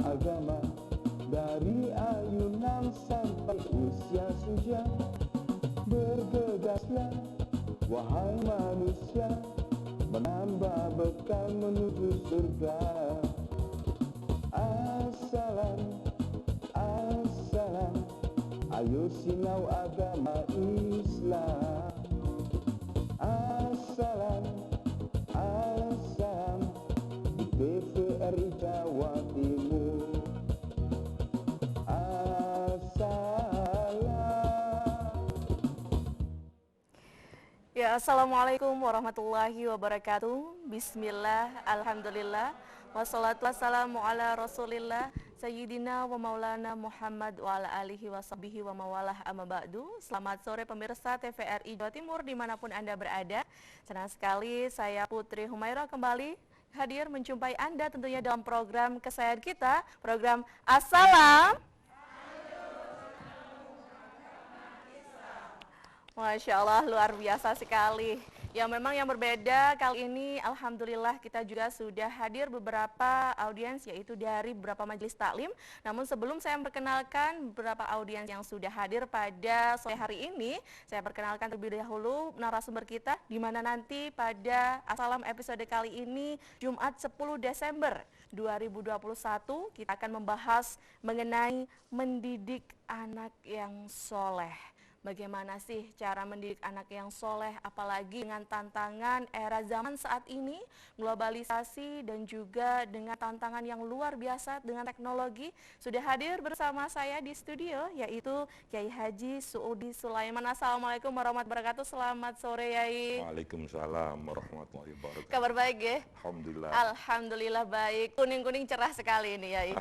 agama, dari ayunan sampai usia senja. Bergegaslah wahai manusia, menambah bekal menuju surga. Assalam, assalam, ayo sinau agama Islam. Assalam, assalam, di TVRI Jawa Timur. Ya, assalamualaikum warahmatullahi wabarakatuh. Bismillah, alhamdulillah, wassalatu wassalamu ala rasulillah, sayyidina wa maulana Muhammad wa ala alihi wa sahbihi wa mawalah amma ba'du. Selamat sore pemirsa TVRI Jawa Timur dimanapun Anda berada. Senang sekali saya Putri Humaira kembali hadir menjumpai Anda tentunya dalam program kesayangan kita, program Assalam. Masya Allah, luar biasa sekali. Ya, memang yang berbeda kali ini, alhamdulillah kita juga sudah hadir beberapa audiens, yaitu dari beberapa majelis taklim. Namun sebelum saya memperkenalkan beberapa audiens yang sudah hadir pada sore hari ini, saya perkenalkan terlebih dahulu narasumber kita, di mana nanti pada Assalam episode kali ini, Jumat 10 Desember 2021, kita akan membahas mengenai mendidik anak yang soleh. Bagaimana sih cara mendidik anak yang soleh, apalagi dengan tantangan era zaman saat ini, globalisasi dan juga dengan tantangan yang luar biasa dengan teknologi. Sudah hadir bersama saya di studio, yaitu Kiai Haji Suudi Sulaiman. Assalamualaikum warahmatullahi wabarakatuh. Selamat sore, Yai. Waalaikumsalam warahmatullahi wabarakatuh. Kabar baik ya? Alhamdulillah. Alhamdulillah baik. Kuning-kuning cerah sekali ini, Yai.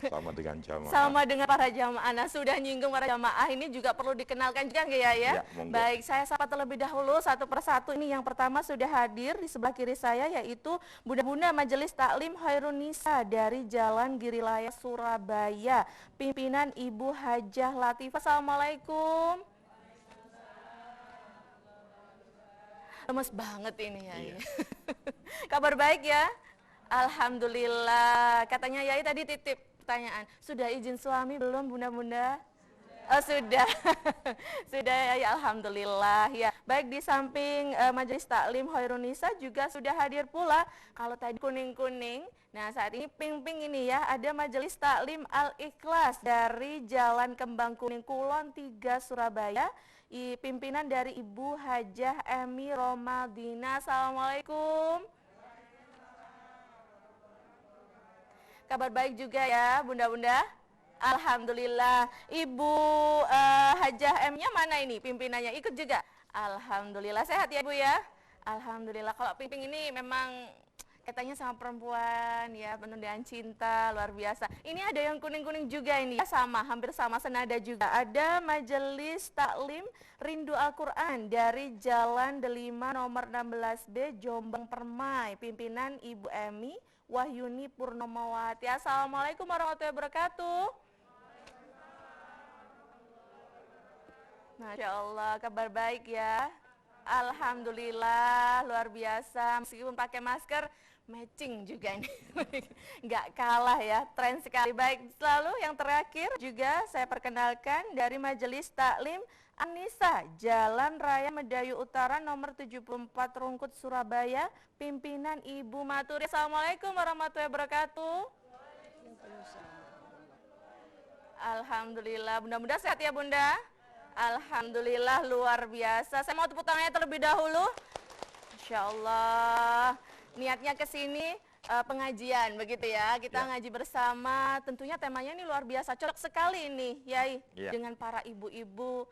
Sama dengan jamaah. Sama dengan para jamaah. Nah, sudah nyinggung para jamaah, ini juga perlu dikenalkan juga nggak ya? Ya, monggo. Baik, saya sapa terlebih dahulu satu persatu. Ini yang pertama sudah hadir di sebelah kiri saya, yaitu Bunda-Bunda Majelis Taklim Khairun Nisa dari Jalan Girilaya Surabaya, pimpinan Ibu Hajah Latifah. Assalamualaikum. Lemes banget ini, Yai. Iya. Kabar baik ya? Alhamdulillah. Katanya Yai tadi titip pertanyaan, sudah izin suami belum Bunda-Bunda? Oh, sudah. Sudah, ya, alhamdulillah ya. Baik, di samping Majelis Taklim Khairun Nisa juga sudah hadir pula. Kalau tadi kuning-kuning, nah saat ini pink-pink ini ya, ada Majelis Taklim Al-Ikhlas dari Jalan Kembang Kuning Kulon 3 Surabaya. Pimpinan dari Ibu Hajah Emi Romadina. Assalamualaikum. Kabar baik juga ya, Bunda-Bunda? Alhamdulillah. Ibu Hajah M-nya mana ini pimpinannya? Ikut juga? Alhamdulillah. Sehat ya Bu ya? Alhamdulillah. Kalau pimpin ini memang katanya sama perempuan ya, penuh dengan cinta, luar biasa. Ini ada yang kuning-kuning juga ini ya, sama, hampir sama senada juga. Ada Majelis Taklim Rindu Al-Quran dari Jalan Delima nomor 16B Jombang Permai, pimpinan Ibu Emi Wahyuni Purnomawati. Assalamualaikum warahmatullahi wabarakatuh. Masya Allah, kabar baik ya. Alhamdulillah, luar biasa. Meskipun pakai masker, matching juga ini. Nggak kalah ya, tren sekali. Baik, selalu yang terakhir juga saya perkenalkan dari Majelis Taklim Anissa, Jalan Raya Medayu Utara nomor 74 Rungkut Surabaya, pimpinan Ibu Maturi. Assalamualaikum warahmatullahi wabarakatuh. Alhamdulillah, Bunda-bunda sehat ya Bunda? Alhamdulillah, luar biasa. Saya mau tepuk tangannya terlebih dahulu. Masya Allah. Niatnya ke sini pengajian begitu ya. Kita ngaji bersama. Tentunya temanya ini luar biasa. Cocok sekali ini, Yai. Dengan para ibu-ibu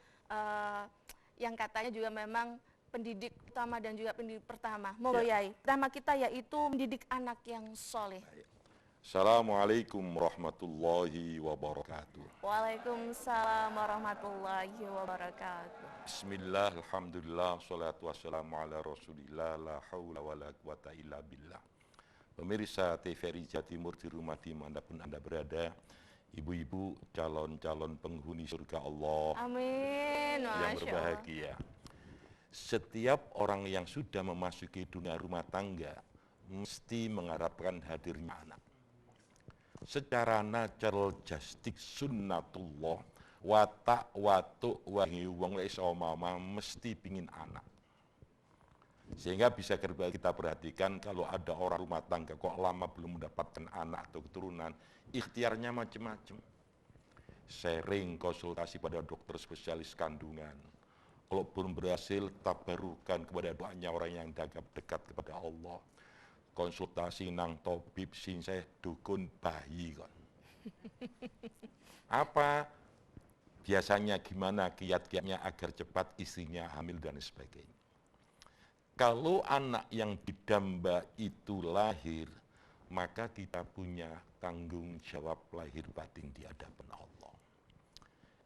yang katanya juga memang pendidik utama dan juga pendidik pertama. Monggo Yai. Tema kita yaitu mendidik anak yang soleh. Assalamualaikum warahmatullahi wabarakatuh. Waalaikumsalam warahmatullahi wabarakatuh. Bismillah, alhamdulillah, salatu wassalamu ala rasulillah, la hawla wa la quwata illa billah. Pemirsa TVRI Jawa Timur di rumah dimanapun Anda berada, ibu-ibu calon-calon penghuni surga Allah. Amin. Yang Masya berbahagia. Setiap orang yang sudah memasuki dunia rumah tangga mesti mengharapkan hadirnya anak. secara natural justice sunnatullah watak watuk wangi wong iso mama mesti pingin anak. Sehingga bisa kita perhatikan kalau ada orang rumah tangga kok lama belum mendapatkan anak atau keturunan, ikhtiarnya macam-macam. Sharing konsultasi pada dokter spesialis kandungan. Kalau belum berhasil, tabarukan kepada doanya orang yang dekat kepada Allah. Konsultasi nang tabib sinseh dukun bayi kon. Apa? Biasanya gimana kiat-kiatnya agar cepat istrinya hamil dan sebagainya. Kalau anak yang didamba itu lahir, maka kita punya tanggung jawab lahir batin di hadapan Allah.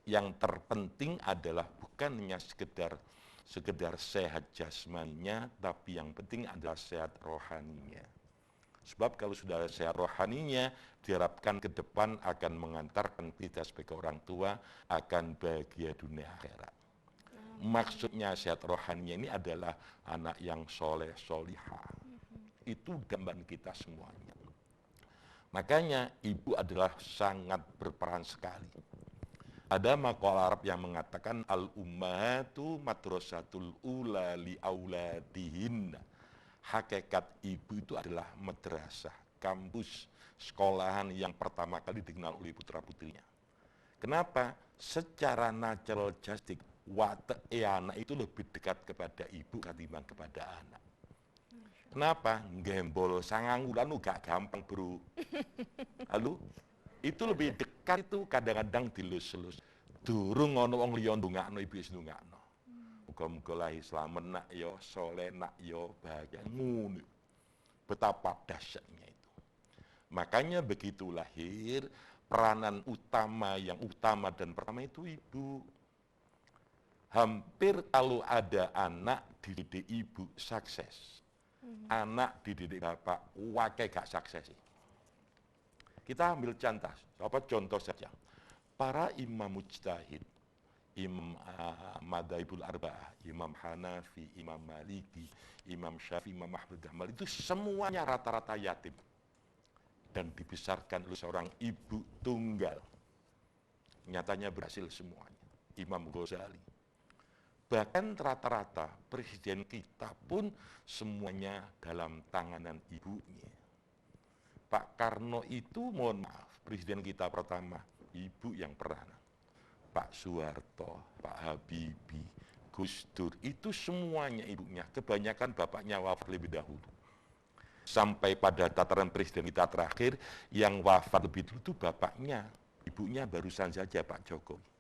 Yang terpenting adalah bukan hanya sekedar sehat jasmaninya, tapi yang penting adalah sehat rohaninya. Sebab kalau sudah sehat rohaninya, diharapkan ke depan akan mengantarkan kita sebagai orang tua akan bahagia dunia akhirat. Maksudnya sehat rohaninya ini adalah anak yang soleh solihah. Itu gambaran kita semuanya. Makanya ibu adalah sangat berperan sekali. Ada maqal Arab yang mengatakan al-ummahatu madrasatul ula li auladihinna. Hakikat ibu itu adalah madrasah, kampus, sekolahan yang pertama kali dikenal oleh putra-putrinya. Kenapa? Secara natural justice, watak anak itu lebih dekat kepada ibu ketimbang kepada anak. Kenapa? Gembol sangang bulan gak gampang bro. Lalu itu lebih dekat itu kadang-kadang dilus-lus. Durung ono wong liya ndongakno ibu wis ndongakno. Muga-muga lahir selamat nak yo, soleh nak yo, bahagia. Ngono. Betapa dahsyatnya itu. Makanya begitu lahir, peranan utama yang utama dan pertama itu ibu. Hampir kalau ada anak dididik ibu sukses. Anak dididik bapak wakai gak sukses. Kita ambil contoh saja. Para imam mujtahid, Imam Madzhabul Arba'ah, Imam Hanafi, Imam Maliki, Imam Syafi'i, Imam Ahmad Hanbal itu semuanya rata-rata yatim dan dibesarkan oleh seorang ibu tunggal. Nyatanya berhasil semuanya. Imam Ghazali. Bahkan rata-rata presiden kita pun semuanya dalam tanganan ibunya. Pak Karno itu mohon maaf, presiden kita pertama, ibu yang peranan. Pak Soeharto, Pak Habibie, Gus Dur, itu semuanya ibunya. Kebanyakan bapaknya wafat lebih dahulu. Sampai pada tataran presiden kita terakhir, yang wafat lebih dulu itu bapaknya. Ibunya barusan saja Pak Jokowi.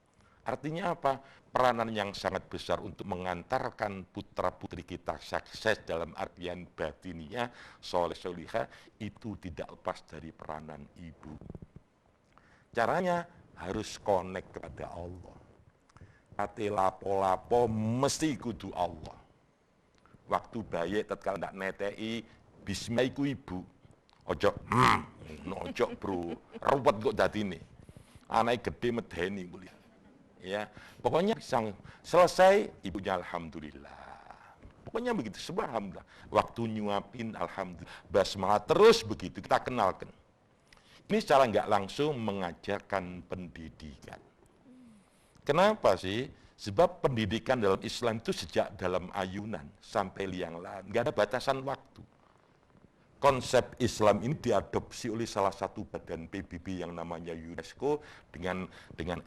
Artinya apa? Peranan yang sangat besar untuk mengantarkan putra-putri kita sukses dalam artian batiniah, soleh solihah, itu tidak lepas dari peranan ibu. Caranya harus connect kepada Allah. Kate lapo-lapo mesti kudu Allah. Waktu bayi tatkala ndak netei bismillah iku ibu. Ojo ojo bro, ruwet kok dadine. Anake gede medeni mulia. Ya, pokoknya selesai ibunya alhamdulillah. Pokoknya begitu, alhamdulillah. Waktu nyuapin alhamdulillah. Basmalah terus begitu kita kenalkan. Ini secara nggak langsung mengajarkan pendidikan. Kenapa sih? Sebab pendidikan dalam Islam itu sejak dalam ayunan sampai liang lahat, nggak ada batasan waktu. Konsep Islam ini diadopsi oleh salah satu badan PBB yang namanya UNESCO dengan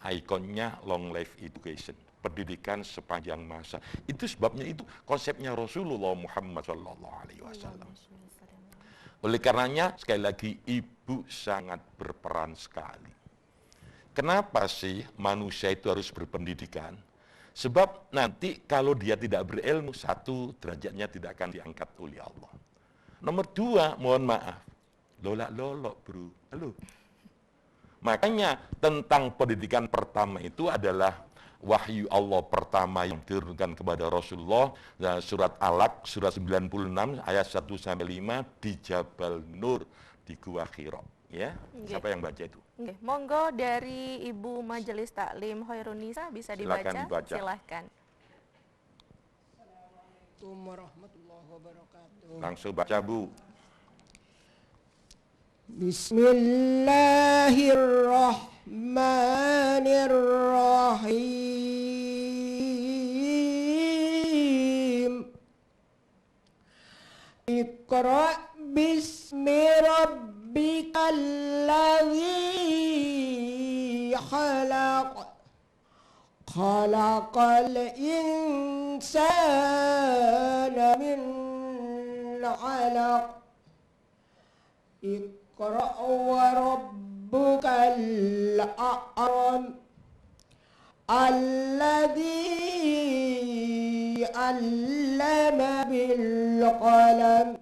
ikonnya long life education, pendidikan sepanjang masa. Itu sebabnya itu konsepnya Rasulullah Muhammad SAW. Oleh karenanya sekali lagi ibu sangat berperan sekali. Kenapa sih manusia itu harus berpendidikan? Sebab nanti kalau dia tidak berilmu, satu derajatnya tidak akan diangkat oleh Allah. Nomor dua, mohon maaf, lolak-lolok bro. Halo. Makanya tentang pendidikan pertama itu adalah wahyu Allah pertama yang diturunkan kepada Rasulullah, surat Alaq, surat 96, ayat 1-5 di Jabal Nur, di Gua Hira. Ya, siapa yang baca itu? Monggo dari Ibu Majelis Taklim Hoirunisa bisa dibaca. Silahkan. Assalamualaikum warahmatullahi wabarakatuh. Langsung baca Bu. Bismillahirrahmanirrahim. Iqra bismi rabbikal ladzi khalaq. Khalaqal insana min 'alaq. Iqra wa rabbukal akram. Alladzi 'allama bil qalam.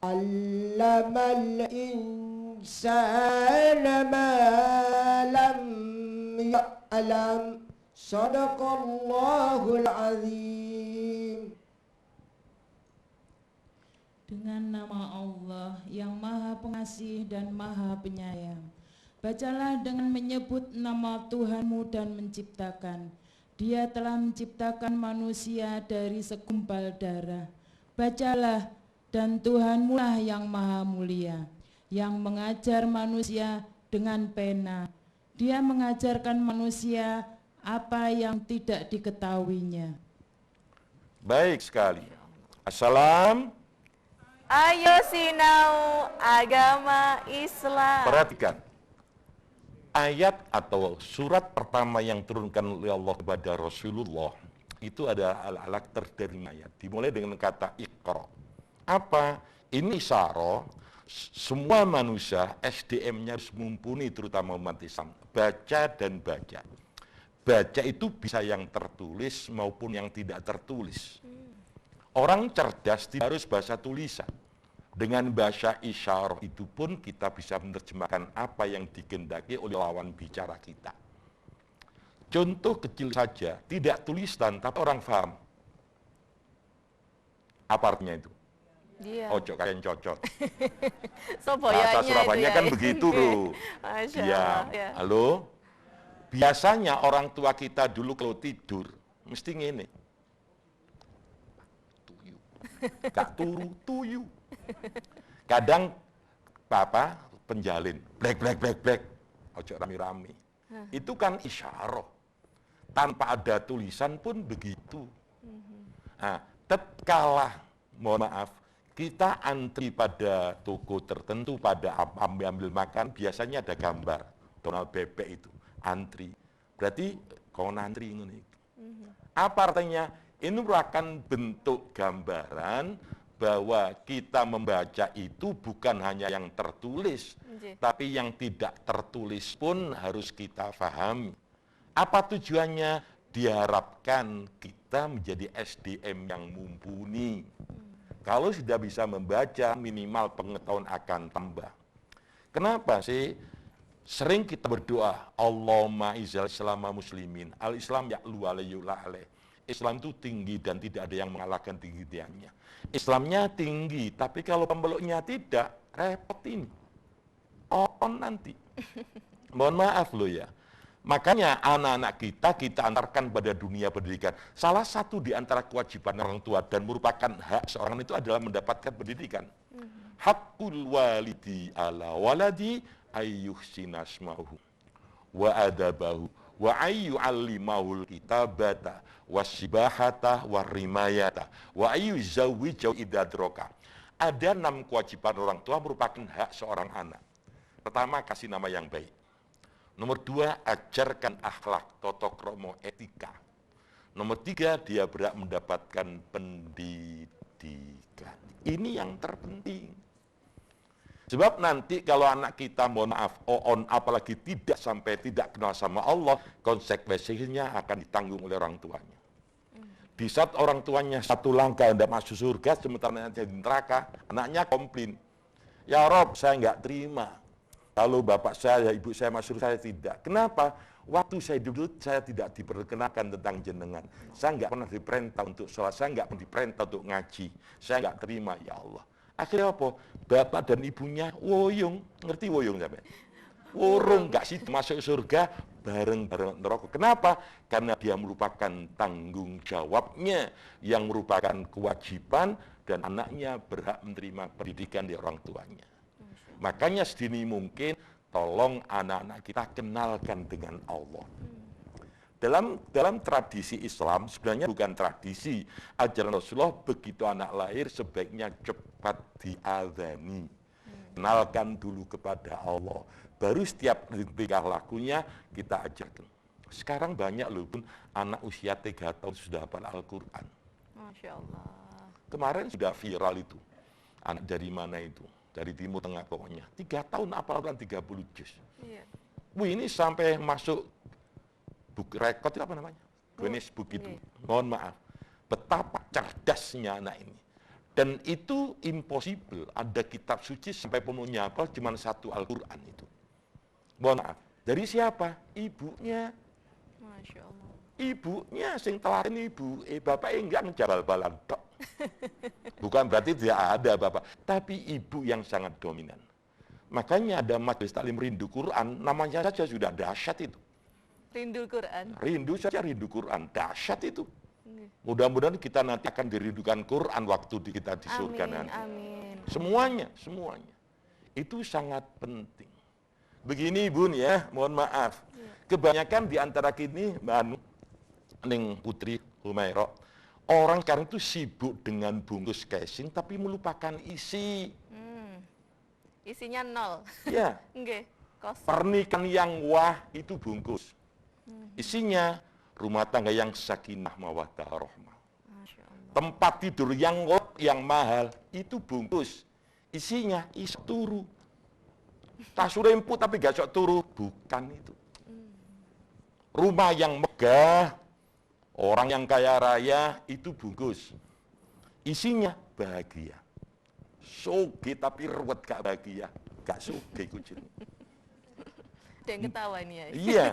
'Allamal insana ma lam ya'lam. Shadaqallahul azim. Dengan nama Allah yang Maha Pengasih dan Maha Penyayang. Bacalah dengan menyebut nama Tuhanmu dan menciptakan. Dia telah menciptakan manusia dari segumpal darah. Bacalah, dan Tuhanmu lah yang Maha Mulia, yang mengajar manusia dengan pena. Dia mengajarkan manusia apa yang tidak diketahuinya. Baik sekali. Assalam. Ayo sinau agama Islam. Perhatikan. Ayat atau surat pertama yang turunkan oleh Allah kepada Rasulullah itu ada al-alaq dari ayat. Dimulai dengan kata Iqra. Apa? Ini isyarah semua manusia SDM-nya harus mumpuni, terutama umat Islam. Baca dan baca. Baca itu bisa yang tertulis maupun yang tidak tertulis. Orang cerdas tidak harus bahasa tulisan. Dengan bahasa isyarah itu pun kita bisa menerjemahkan apa yang dikehendaki oleh lawan bicara kita. Contoh kecil saja, tidak tulisan tapi orang paham. Apa artinya itu? Dia. Ojo kalian cocok. Bahasa Surabaya kan begitu loh. Masya Ya, Allah, ya. halo. Biasanya orang tua kita dulu kalau tidur mesti ngene. Tuyu. Gak turu, tuyu. Kadang penjalin, black. Ojo rame-rame. Itu kan isyarah. Tanpa ada tulisan pun begitu. Nah, tatkala, mohon maaf, kita antri pada toko tertentu, pada ambil makan, biasanya ada gambar. Donald bebek itu, antri. Berarti kau antri ini. Apa artinya? Ini merupakan bentuk gambaran bahwa kita membaca itu bukan hanya yang tertulis, tapi yang tidak tertulis pun harus kita pahami. Apa tujuannya? Diharapkan kita menjadi SDM yang mumpuni. Kalau sudah bisa membaca, minimal pengetahuan akan tambah. Kenapa sih? Sering kita berdoa, Allahumma izal selama muslimin, al-islam ya'lu alayhula alaih. Islam itu tinggi dan tidak ada yang mengalahkan tinggiannya. Islamnya tinggi, tapi kalau pemeluknya tidak, repot ini. On nanti. Mohon maaf loh ya. Makanya anak-anak kita antarkan pada dunia pendidikan. Salah satu di antara kewajiban orang tua dan merupakan hak seorang itu adalah mendapatkan pendidikan. Hakul walidi ala waladi ayyuhsinasmahu wa adabahu wa ayyu'allimahul kitabata wasibahata warimayata wa ayyuzawwijau idadroka. Ada 6 kewajiban orang tua merupakan hak seorang anak. Pertama, kasih nama yang baik. Nomor 2, ajarkan akhlak, tata krama, etika. Nomor 3, dia berhak mendapatkan pendidikan. Ini yang terpenting. Sebab nanti kalau anak kita, mohon maaf, apalagi tidak kenal sama Allah, konsekuensinya akan ditanggung oleh orang tuanya. Di saat orang tuanya satu langkah tidak masuk surga, sementara anaknya di neraka, anaknya komplain. Ya Rob, saya nggak terima. Kalau bapak saya, ibu saya masuk, saya tidak. Kenapa? Waktu saya dulu, saya tidak diperkenalkan tentang jenengan. Saya nggak pernah diperintah untuk sholat, saya nggak pernah diperintah untuk ngaji. Saya nggak terima, ya Allah. Akhirnya apa? Bapak dan ibunya woyong, ngerti woyong sampai? Wurung, nggak sih masuk surga bareng-bareng neraka. Kenapa? Karena dia merupakan tanggung jawabnya yang merupakan kewajiban dan anaknya berhak menerima pendidikan dari orang tuanya. Makanya sedini mungkin tolong anak-anak kita kenalkan dengan Allah. Dalam tradisi Islam, sebenarnya bukan tradisi, ajaran Rasulullah begitu anak lahir sebaiknya cepat diadzani. Kenalkan dulu kepada Allah. Baru setiap tingkah lakunya kita ajarkan. Sekarang banyak loh pun anak usia 3 tahun sudah hafal Al-Quran. Masya Allah. Kemarin sudah viral itu. Anak dari mana itu? Dari Timur Tengah pokoknya. 3 tahun hafal Al-Quran 30 juz. Iya. Wih, ini sampai masuk buku rekod itu apa namanya? Guinness Book itu. Mohon maaf. Betapa cerdasnya anak ini. Dan itu impossible. Ada kitab suci sampai penuhnya hafal cuma 1 Al-Quran itu. Mohon maaf. Dari siapa? Ibunya. Masya Allah. Ibunya sing telaten ibu. Bapak enggak ngejabal balan tok. Bukan berarti tidak ada bapak. Tapi ibu yang sangat dominan. Makanya ada majelis taklim rindu Quran. Namanya saja sudah dahsyat itu. Rindu Quran. Rindu saja rindu Quran. Dahsyat itu. Mudah-mudahan kita nanti akan dirindukan Quran waktu kita di surga Amin, nanti. amin. Semuanya. Itu sangat penting. Begini Bun ya, mohon maaf. Kebanyakan di antara kini, Mbak Anu, Ning Putri, Humairah, orang sekarang itu sibuk dengan bungkus casing tapi melupakan isi. Isinya 0. Ya, Nggih, kosong. pernikahan yang wah itu bungkus. Isinya rumah tangga yang sakinah mawaddah rahmah. Masya Allah. Tempat tidur yang lep, yang mahal itu bungkus. Isinya is turu. Tasure empuk tapi gak sok turu, bukan itu. Rumah yang megah, orang yang kaya raya itu bungkus. Isinya bahagia. Soge tapi ruwet gak bahagia, gak soge kucing. Ada yang ketawa nih ya. Iya.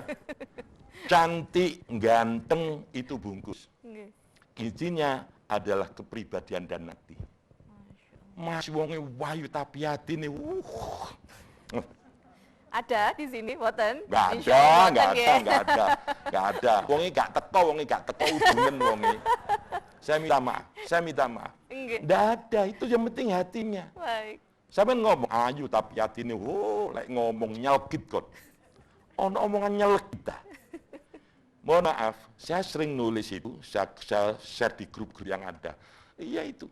Cantik, ganteng itu bungkus. Nggih. Isinya adalah kepribadian dan nakti. Mas wonge wayu tapi atine Ada di sini, boten? Nggak Insya Allah, ada, boten, nggih. nggak ada. Wonge gak teko hubungan wonge. Saya minta maaf. Nggih. Nggak ada, itu yang penting hatinya. Baik. Sampai ngomong ayu tapi hatine, lek ngomong nyelkit kok. Ono omongan nyelkit dah. Mohon maaf, saya sering nulis itu, saya share di grup-grup yang ada. Iya itu.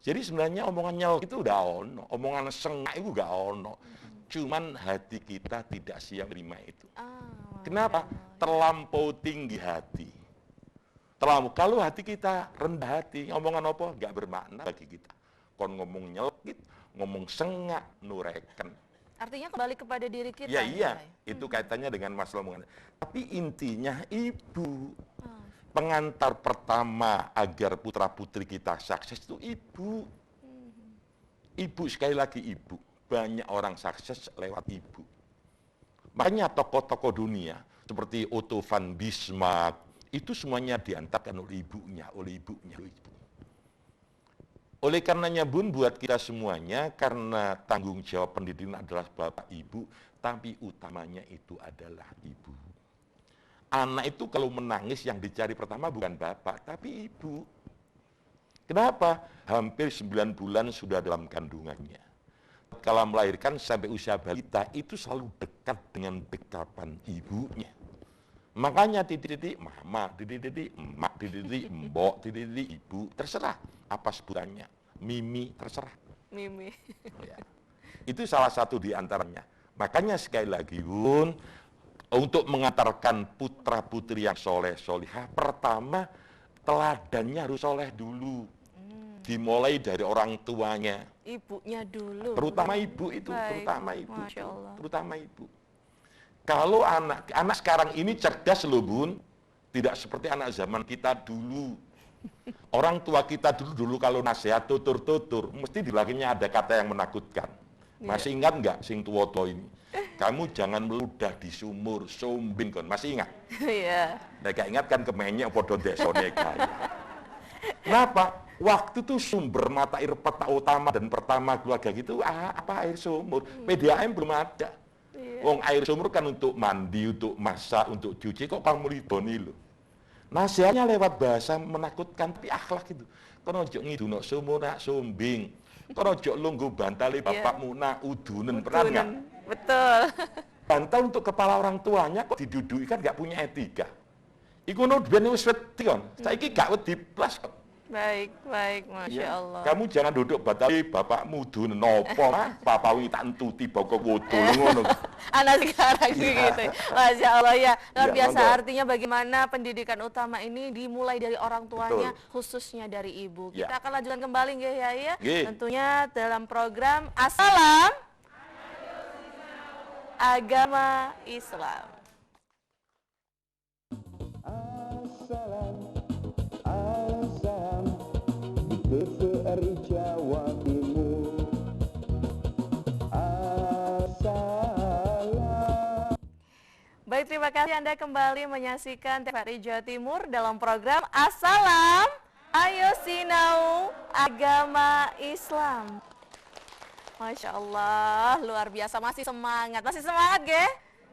Jadi sebenarnya omongan nyelkit itu udah ono, omongan sengak itu gak ono. Cuman hati kita tidak siap menerima itu. Kenapa? Terlampau tinggi hati. Kalau hati kita rendah hati, omongan apa? Gak bermakna bagi kita. Kon ngomong nyelkit, ngomong sengak, nureken. Artinya kembali kepada diri kita. Ya iya, Pak. itu kaitannya dengan masalah omongan. Tapi intinya ibu. Pengantar pertama agar putra-putri kita sukses itu ibu. Ibu, sekali lagi ibu. Banyak orang sukses lewat ibu. Makanya tokoh-tokoh dunia seperti Otto von Bismarck itu semuanya diantarkan oleh ibunya. Oleh karenanya Bun, buat kita semuanya, karena tanggung jawab pendidikan adalah bapak ibu, tapi utamanya itu adalah ibu. Anak itu kalau menangis yang dicari pertama bukan bapak, tapi ibu. Kenapa? Hampir 9 bulan sudah dalam kandungannya. Kalau melahirkan sampai usia balita itu selalu dekat dengan dekapan ibunya. Makanya titik-titik mama, titik-titik emak, titik-titik mbok, titik-titik ibu, terserah apa sebutannya. Mimi, terserah. Mimi. Ya. Itu salah satu di antaranya. Makanya sekali lagi Bun, untuk mengantarkan putra-putri yang soleh-solihah, pertama teladannya harus soleh dulu. Dimulai dari orang tuanya. Ibunya dulu. Terutama ibu itu, Baik. Masya Allah. terutama ibu. Kalau anak sekarang ini cerdas loh Bun, tidak seperti anak zaman kita dulu. Orang tua kita dulu kalau nasihat tutur-tutur, mesti di belakangnya ada kata yang menakutkan. Masih ingat nggak sing tua-tua ini? Kamu jangan meludah di sumur, sombin kon. Masih ingat? Iya. Mereka ingat kan kemenyek podo desone kaya. Kenapa? Waktu itu sumber mata air peta utama dan pertama keluarga gitu, apa air sumur? PDAM belum ada. Wong air sumur kan untuk mandi, untuk masak, untuk cuci, kok kamu lidoni loh. Nasihatnya lewat bahasa menakutkan, tapi akhlak itu. Kono ojo ngidunok sumo nak sombing. Kono ojo lungguh bantali bapakmu nak udunen. Pernah nggak? Betul. Bantal untuk kepala orang tuanya kok diduduki kan nggak punya etika. Iku no ben wis wedi kon. Saiki gak wedi plus kok. Baik, Masya Ya. Allah. Kamu jangan duduk batali bapakmu udunen nopo ah, papawi tak entuti boko woto ngono. Anak sekarang gitu. Masya Allah ya. Luar Ya, biasa, monggo. artinya bagaimana pendidikan utama ini dimulai dari orang tuanya, khususnya dari ibu. Ya. Kita akan lanjutkan kembali nggih ya. Nggih. Tentunya dalam program Assalam Agama Islam. Assalam, assalam di TVRI Jawa Timur. Assalam. Baik, terima kasih Anda kembali menyaksikan TVRI Jawa Timur dalam program Assalam Ayo Sinau Agama Islam. Masya Allah, luar biasa, masih semangat ge?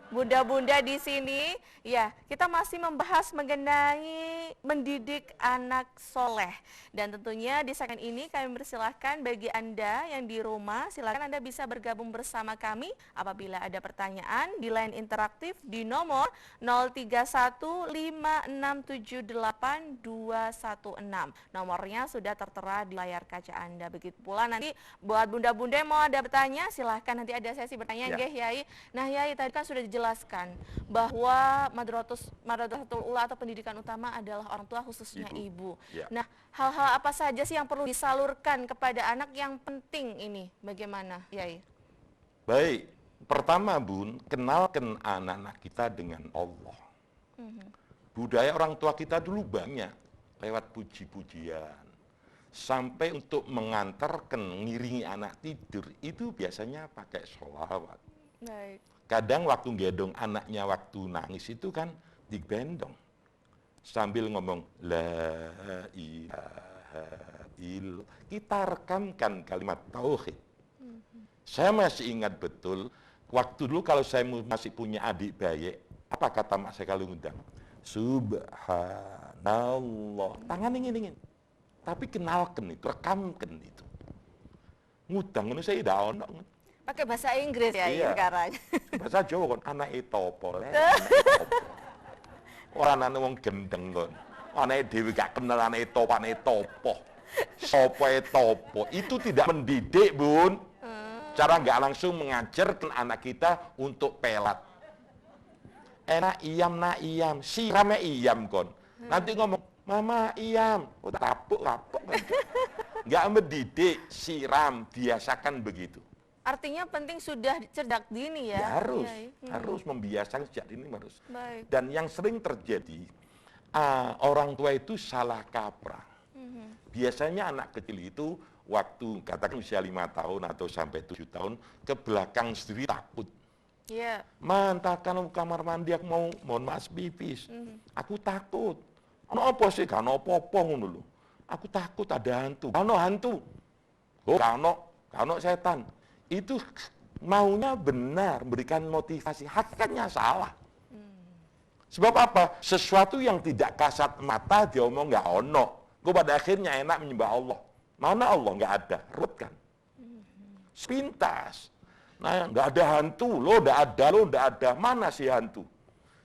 Bunda-bunda di sini, ya kita masih membahas mengenai mendidik anak soleh. Dan tentunya di segmen ini kami persilahkan bagi Anda yang di rumah, silakan Anda bisa bergabung bersama kami apabila ada pertanyaan di line interaktif di nomor 0315678216. Nomornya sudah tertera di layar kaca Anda. Begitu pula nanti buat bunda-bunda yang mau ada bertanya, silahkan nanti ada sesi bertanya, Ya. Yai. Nah, Yai tadi kan sudah dijelaskan bahwa Madrasatul Ula atau pendidikan utama adalah orang tua, khususnya ibu. Ya. Nah, hal-hal apa saja sih yang perlu disalurkan kepada anak yang penting ini? Bagaimana, Yai? Baik, pertama Bun, kenalkan anak-anak kita dengan Allah. Budaya orang tua kita dulu banyak, lewat puji-pujian. Sampai untuk mengantarkan, ngiringi anak tidur, itu biasanya pakai sholawat. Baik. Kadang waktu gendong anaknya waktu nangis itu kan digendong. Sambil ngomong, La ilaha illallah. Kita rekamkan kalimat tauhid. Saya masih ingat betul, waktu dulu kalau saya masih punya adik bayi, apa kata mak saya kalau ngundang? Subhanallah. Tangan ingin. Tapi kenalkan itu, rekamkan itu. Ngundang ini saya tidak ono. Pakai bahasa Inggris ya Iya. sekarang. Bahasa Jawa kan anak topo le. Orang anak wong gendeng kon. Anak dewi gak kenal anak topo. Sopo topo. Itu tidak mendidik, Bun. Cara nggak langsung mengajarkan anak kita untuk pelat. Enak iyam na iyam, siramnya iyam kon. Nanti ngomong, Mama iyam, tapuk. Nggak mendidik, siram, biasakan begitu. Artinya penting sudah cerdak dini ya? Ya, Yai. harus membiasakan sejak dini harus. Baik. Dan yang sering terjadi, orang tua itu salah kaprah. Biasanya anak kecil itu waktu katakan usia 5 tahun atau sampai 7 tahun ke belakang sendiri takut. Iya. Mantakan kamar mandi aku mau mohon maaf pipis. Aku takut. Ono apa sih? Kan apa-apa ngono lho. Aku takut ada hantu. Ono hantu. Oh, kano setan. Itu maunya benar, memberikan motivasi, hakikatnya salah. Sebab apa? Sesuatu yang tidak kasat mata dia omong nggak ono. Gue pada akhirnya enak menyembah Allah. Mana Allah? Nggak ada, rut kan? Sepintas. Nah, nggak ada hantu, lo nggak ada. Mana sih hantu?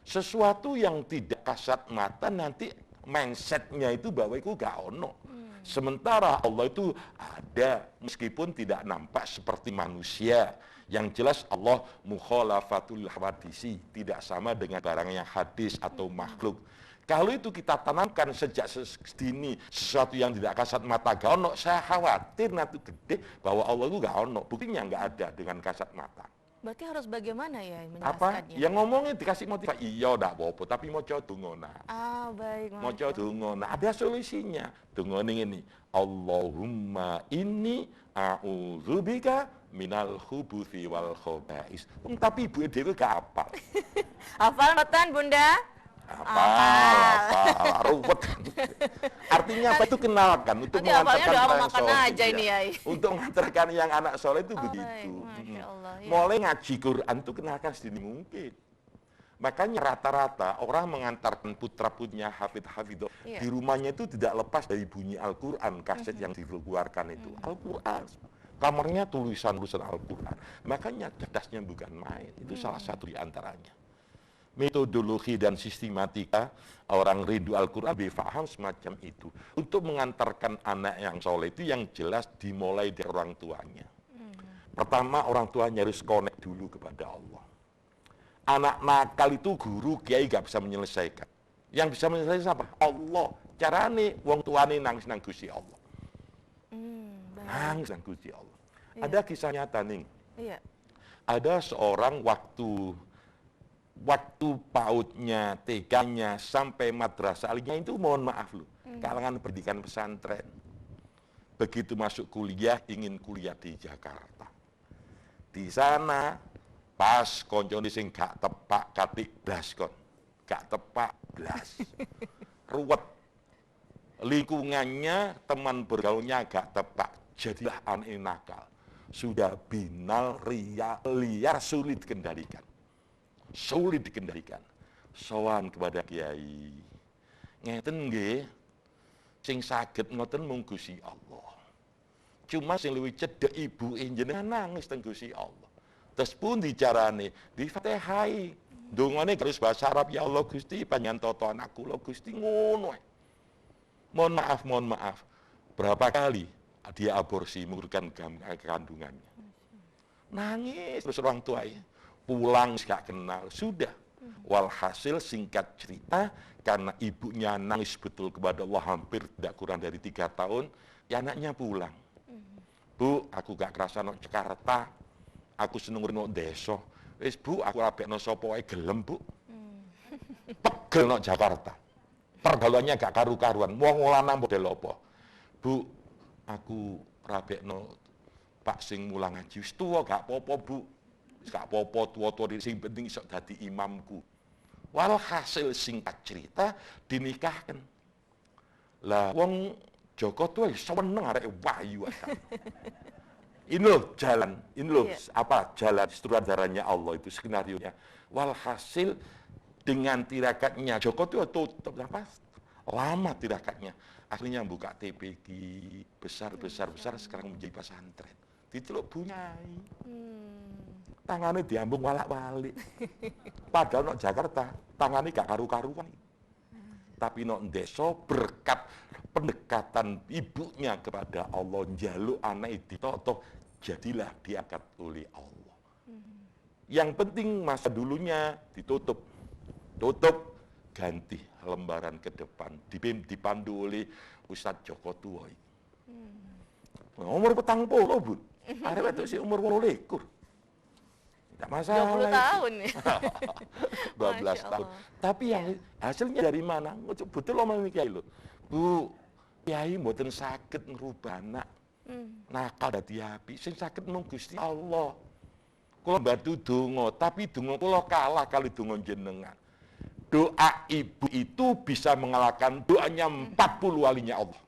Sesuatu yang tidak kasat mata nanti mindsetnya itu bahwa itu nggak ono. Sementara Allah itu ada meskipun tidak nampak seperti manusia. Yang jelas Allah mukhalafatul hadisi, tidak sama dengan barang yang hadis atau makhluk. Kalau itu kita tanamkan sejak sedini sesuatu yang tidak kasat mata gak ono, saya khawatir nanti gede bahwa Allah itu gak ono. Buktinya nggak ada dengan kasat mata. Berarti harus bagaimana ya Apa? menjelaskannya? Yang ngomongnya dikasih motivasi, iya ndak apa-apa, tapi mau coba dungona. Baik. Moco dungona, ada solusinya. Dungona ini, Allahumma inni a'udzubika minal khubuthi wal khobais. Tapi ibu dewe gak hafal. Hafal notan, Bunda? Hafal, ruwet. Artinya apa itu kenalkan untuk Nanti hafalnya mengantarkan doa orang makan soleh, aja ini, ya. Yai. Untuk mengantarkan yang anak soleh itu Baik, begitu. Masya Allah. Ya. Mulai ngaji Quran itu kenalkan sedini mungkin. Makanya rata-rata orang mengantarkan putra-putrinya hafidh-hafidh Iya. di rumahnya itu tidak lepas dari bunyi Al-Quran, kaset yang dikeluarkan itu. Al-Quran. Kamarnya tulisan-tulisan Al-Quran. Makanya cerdasnya bukan main. Itu salah satu di antaranya. Metodologi dan sistematika orang rindu Al-Quran berfaham semacam itu. Untuk mengantarkan anak yang soleh itu yang jelas dimulai dari orang tuanya. Pertama, orang tuanya harus connect dulu kepada Allah. Anak nakal itu guru, kiai gak bisa menyelesaikan. Yang bisa menyelesaikan apa? Allah. Carane wong tuane nangis nang Gusti Allah. Nangis nang Gusti Allah. Iya. Ada kisah nyata nih. Iya. Ada seorang waktu PAUD-nya, TK-nya sampai madrasah aliyah itu mohon maaf loh, kalangan pendidikan pesantren. Begitu masuk kuliah, ingin kuliah di Jakarta. Di sana pas koncone sing gak tepak katik blas kon. Gak tepak blas. Ruwet. Lingkungannya, teman bergaulnya gak tepak. Jadilah aneh nakal. Sudah binal, liar, sulit dikendalikan. Sulit dikendalikan. Sowan kepada kiai. Ngeten nggih, sing saged ngoten mung Gusti Allah. Cuma sing luwih cedhek ibu jenengan nangis teng Gusti Allah. Terus pun dicarane, di Fatihai. Dungane terus bahasa Arab, ya Allah Gusti, panjenengan toto anakku lo Gusti ngono. Mohon maaf. Berapa kali dia aborsi mengurutkan kandungannya. Nangis terus orang tuanya. Pulang gak kenal, sudah. Walhasil singkat cerita, karena ibunya nangis betul kepada Allah hampir tidak kurang dari 3 tahun, ya anaknya pulang. Bu, aku gak kerasa no Jakarta, aku seneng no desa. Wis Bu, aku rabekno sapa wae gelem Bu. Pegel no Jakarta. Pergaulannya gak karu-karuan, wong lanang model apa? Bu, aku rabekno Pak sing mulang ngaji wis tuwa gak apa-apa Bu. Gak apa-apa tua-tua sing penting iso dadi imamku. Walhasil singkat cerita dinikahkan. Lah wong Joko tuh seneng arek wahyu. Ini loh jalan, ini loh jalan sutradaranya Allah itu skenarionya. Walhasil dengan tirakatnya Joko tuh tutup lama tirakatnya. Akhirnya buka TPG besar sekarang menjadi pesantren. Diceluk Bunyai. Tangannya diambung walak-walik. Padahal nok Jakarta, tangannya gak karu-karuan. Tapi nok desa berkat pendekatan ibunya kepada Allah, njaluk anak ditoto, jadilah diangkat oleh Allah. Yang penting masa dulunya ditutup, ganti lembaran ke depan, dipandu oleh Ustadz Joko Tuwoi. Umur 40 Bu, arep itu sih umur 28. Tidak masalah. 20 tahun ya. 12 tahun. Tapi yang hasilnya dari mana? Betul omong kiai lho. Bu, kiai mboten saged ngrubah anak. Nakal dadi api, sing saged mung Gusti Allah. Kula bantu donga, tapi donga kula kalah kali donga jenengan. Doa ibu itu bisa mengalahkan doanya 40 walinya Allah.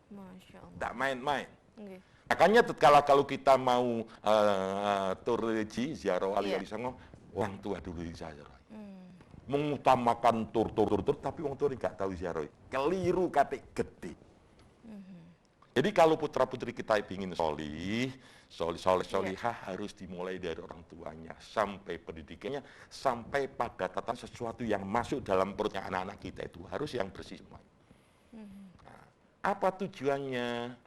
Masya Allah. Tidak main-main. Okay. Makanya kalau kita mau tur ziarah wali-wali songo, orang tua dulu ziarah. Mengutamakan tur, tapi orang tua nggak tahu ziarah. Keliru katik gede. Jadi kalau putra-putri kita ingin solihah harus dimulai dari orang tuanya, sampai pendidikannya, sampai pada tatanan sesuatu yang masuk dalam perutnya anak-anak kita itu harus yang bersih semua. Nah, apa tujuannya?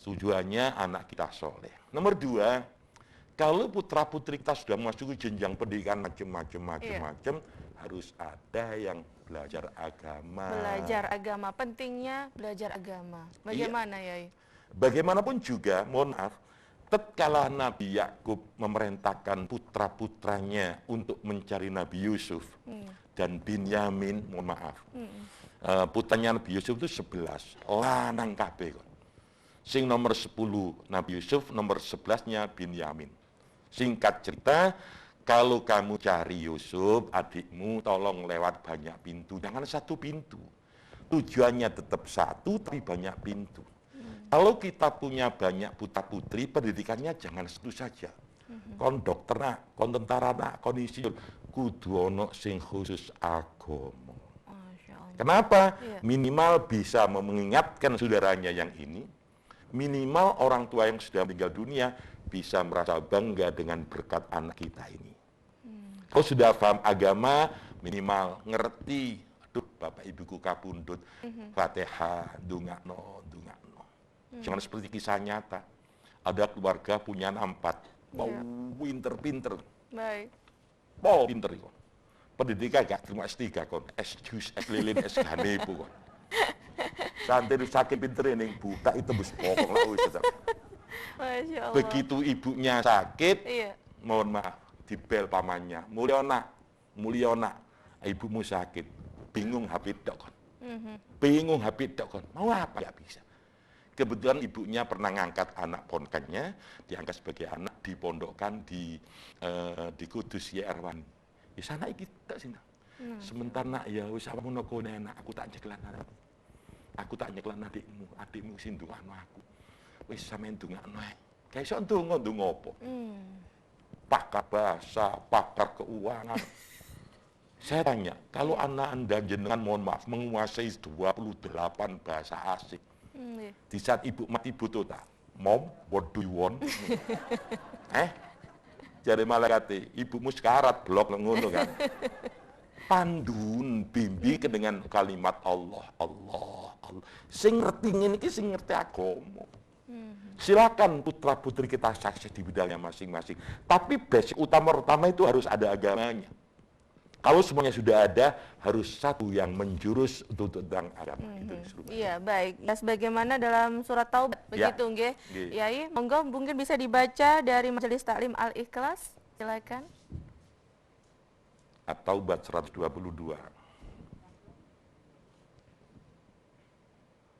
Tujuannya anak kita soleh. Nomor 2, kalau putra-putri kita sudah memasuki jenjang pendidikan macam-macam, harus ada yang belajar agama. Belajar agama, pentingnya belajar agama. Bagaimana Yai? Bagaimanapun juga, mohon maaf, tatkala Nabi Yakub memerintahkan putra-putranya untuk mencari Nabi Yusuf dan Binyamin, mohon maaf, putranya Nabi Yusuf itu 11, lanang kabeh kok. Sing nomor 10 Nabi Yusuf, nomor 11-nya Binyamin. Singkat cerita, kalau kamu cari Yusuf, adikmu tolong lewat banyak pintu, jangan satu pintu. Tujuannya tetap satu, tapi banyak pintu. Kalau kita punya banyak putra-putri, pendidikannya jangan satu saja. Kon dokter nak, kon tentara nak, kon insinyur. kudu ana sing khusus agama. Masya Allah. Kenapa? Iya. Minimal bisa mengingatkan saudaranya yang ini, minimal orang tua yang sudah meninggal dunia bisa merasa bangga dengan berkat anak kita ini. Kalau sudah paham agama, minimal ngerti, aduh bapak ibuku kabundut, Fatihah, dungakno. Jangan seperti kisah nyata. Ada keluarga punya 4, pinter-pinter, Baik. pinter itu. Pendidikan gak terima S3 kon, S-jus, S-lilin, S-ganepo kon. Santai sakit pinter ini, buta itu tembus pokok lah. Masya Allah. Begitu ibunya sakit, Iya. mohon maaf, dibel pamannya, Mulyana, ibumu sakit, bingung HP dok kon. Bingung HP dok kon, mau apa ya bisa. Kebetulan ibunya pernah ngangkat anak ponkannya, diangkat sebagai anak, dipondokkan di Kudus ya Erwani. Di sana kita sih. Sementara nak ya wis amono kene enak, aku tak nyeklan anakku. Aku tak nyeklan adikmu sing ndongakno aku. Wis sampean ndongakno ae. Kae iso ndonga apa? Pakar bahasa, pakar keuangan. Saya tanya, kalau anak Anda jenengan mohon maaf menguasai 28 bahasa asing, Iya. di saat ibu mati butuh tak? Mom, what do you want? Jadi malaikat, ibumu sekarat blok ngono kan. Pandun bimbi dengan kalimat Allah. Sing ngerti ngene iki sing ngerti agama. Silakan putra putri kita sukses di bidangnya masing-masing. Tapi basic utama itu harus ada agamanya. Kalau semuanya sudah ada, harus satu yang menjurus untuk tentang agama. Itu disuruh. Iya, baik. Ya, sebagaimana dalam surat Taubat, Ya. begitu nggih. Nggih. Yai, monggo mungkin bisa dibaca dari Majelis Taklim Al-Ikhlas. Silakan. At-Taubat 122.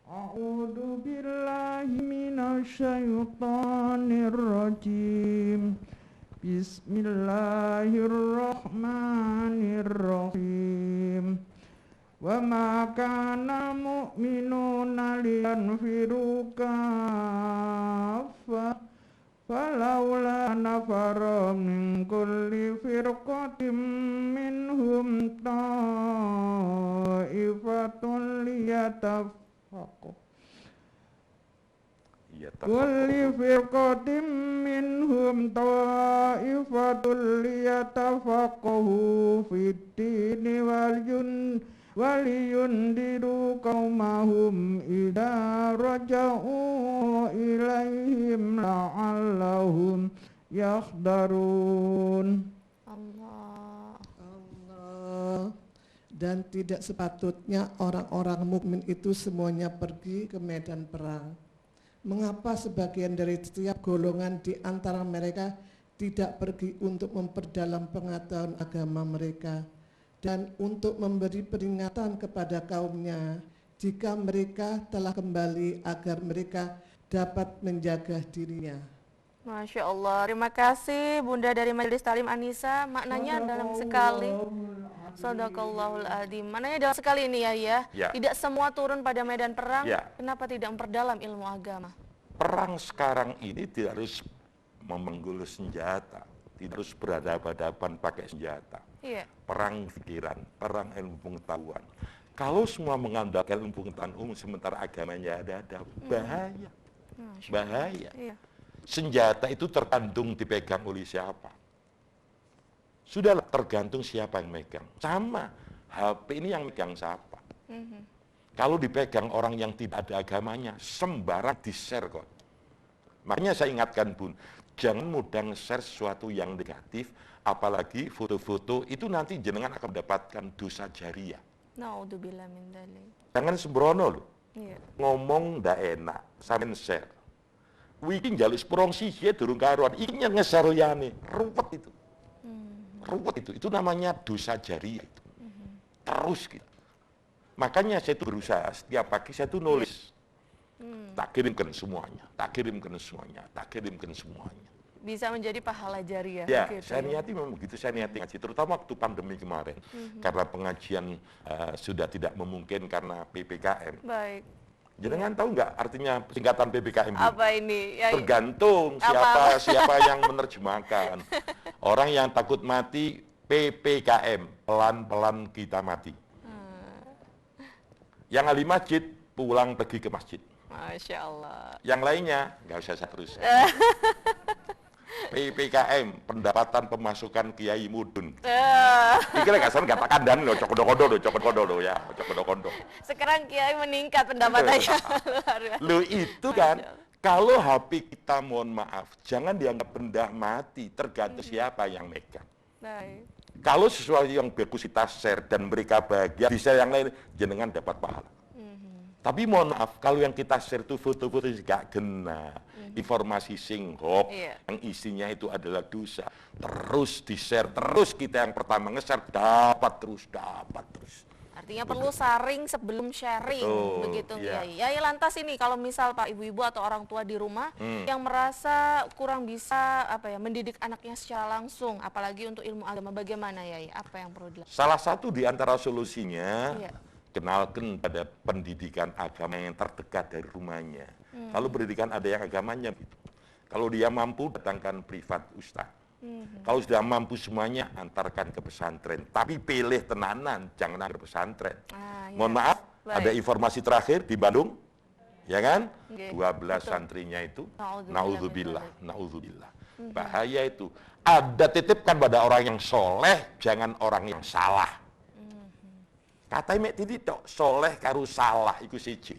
A'udzu billahi minasyaitonir rajim. Bismillahirrahmanirrahim. Wa ma kana mu'minuna liyanfiru kaffa falaula nafara min kulli firqatin minhum ta'ifatun liyatafaqahu kulli firqatin minhum ta'ifatul liyatafaqahu fid-dini waliyundiru qaumahum idza raja'u ilaihim la'allahum yakhdarun. Allah. Dan tidak sepatutnya orang-orang mukmin itu semuanya pergi ke medan perang. Mengapa sebagian dari setiap golongan di antara mereka tidak pergi untuk memperdalam pengetahuan agama mereka dan untuk memberi peringatan kepada kaumnya jika mereka telah kembali agar mereka dapat menjaga dirinya. Masya Allah. Terima kasih Bunda dari Majelis Taklim Anissa. Maknanya dalam sekali. Shadaqallahul adzim. Maknanya dalam sekali ini ya. Ya. Tidak semua turun pada medan perang. Ya. Kenapa tidak memperdalam ilmu agama? Perang sekarang ini tidak harus memenggul senjata, tidak harus berhadapan-hadapan pakai senjata. Iya. Perang pikiran, perang ilmu pengetahuan. Kalau semua mengandalkan ilmu pengetahuan umum sementara agamanya ada bahaya. Bahaya. Iya. Senjata itu tergantung dipegang oleh siapa. Sudahlah tergantung siapa yang megang. Sama, HP ini yang megang siapa. Kalau dipegang orang yang tidak ada agamanya, sembarang di-share kok. Makanya saya ingatkan Bun, jangan mudah nge-share sesuatu yang negatif, apalagi foto-foto itu nanti jenengan akan mendapatkan dosa jariah. Naudzubillah min dzalik. Jangan sembrono loh. Iya. Ngomong ndak enak, sampean share. Wiki njaluk sprong sih durung karuan, iki nge-share liyane, ruwet itu. Ruwet itu namanya dosa jariah itu. Terus gitu. Makanya saya itu berusaha, setiap pagi saya itu nulis. Tak kirimkan semuanya, tak kirimkan semuanya, tak kirimkan semuanya. Bisa menjadi pahala jariah. Ya, begitu saya niati memang begitu, saya niati ngaji. Terutama waktu pandemi kemarin, karena pengajian sudah tidak memungkinkan karena PPKM. Baik. Jangan tahu nggak artinya singkatan PPKM? Bu? Apa ini? Ya, Tergantung Apa? siapa yang menerjemahkan. Orang yang takut mati PPKM, pelan-pelan kita mati. Yang ahli masjid, pulang pergi ke masjid. Masya Allah. Yang lainnya, nggak usah saya terus. PPKM, pendapatan pemasukan Kiai Mudun. Iki lek gak kata kandan lho, cok-kodo ya, cok-kodo. Sekarang Kiai meningkat pendapatannya. Luar biasa. Lo itu kan, kalau HP kita mohon maaf, jangan dianggap benda mati, tergantung siapa yang megang. Baik. Kalau sesuatu yang bagus kita share dan mereka bahagia, di share yang lain, jenengan dapat pahala. Tapi mohon maaf, kalau yang kita share itu foto-foto gak kena, informasi sing hoax, Iya. yang isinya itu adalah dosa, terus di-share, terus kita yang pertama nge-share, dapat terus. Artinya perlu saring sebelum sharing, Betul, begitu iya. Kiai. Ya lantas ini kalau misal Pak ibu-ibu atau orang tua di rumah yang merasa kurang bisa mendidik anaknya secara langsung, apalagi untuk ilmu agama, bagaimana Yai? Apa yang perlu dilakukan? Salah satu di antara solusinya, Iya. kenalkan pada pendidikan agama yang terdekat dari rumahnya. Kalau pendidikan ada yang agamanya, gitu. Kalau dia mampu, datangkan privat ustaz. Kalau sudah mampu semuanya, antarkan ke pesantren. Tapi pilih tenanan, jangan ke pesantren. Iya. Mohon maaf, Baik. ada informasi terakhir di Bandung, ya kan? Oke, 12 betul. santrinya itu, Na'udzubillah. naudzubillah. Bahaya itu. Ada titipkan pada orang yang soleh, jangan orang yang salah. Katanya mek titik tok, soleh karo salah iku siji.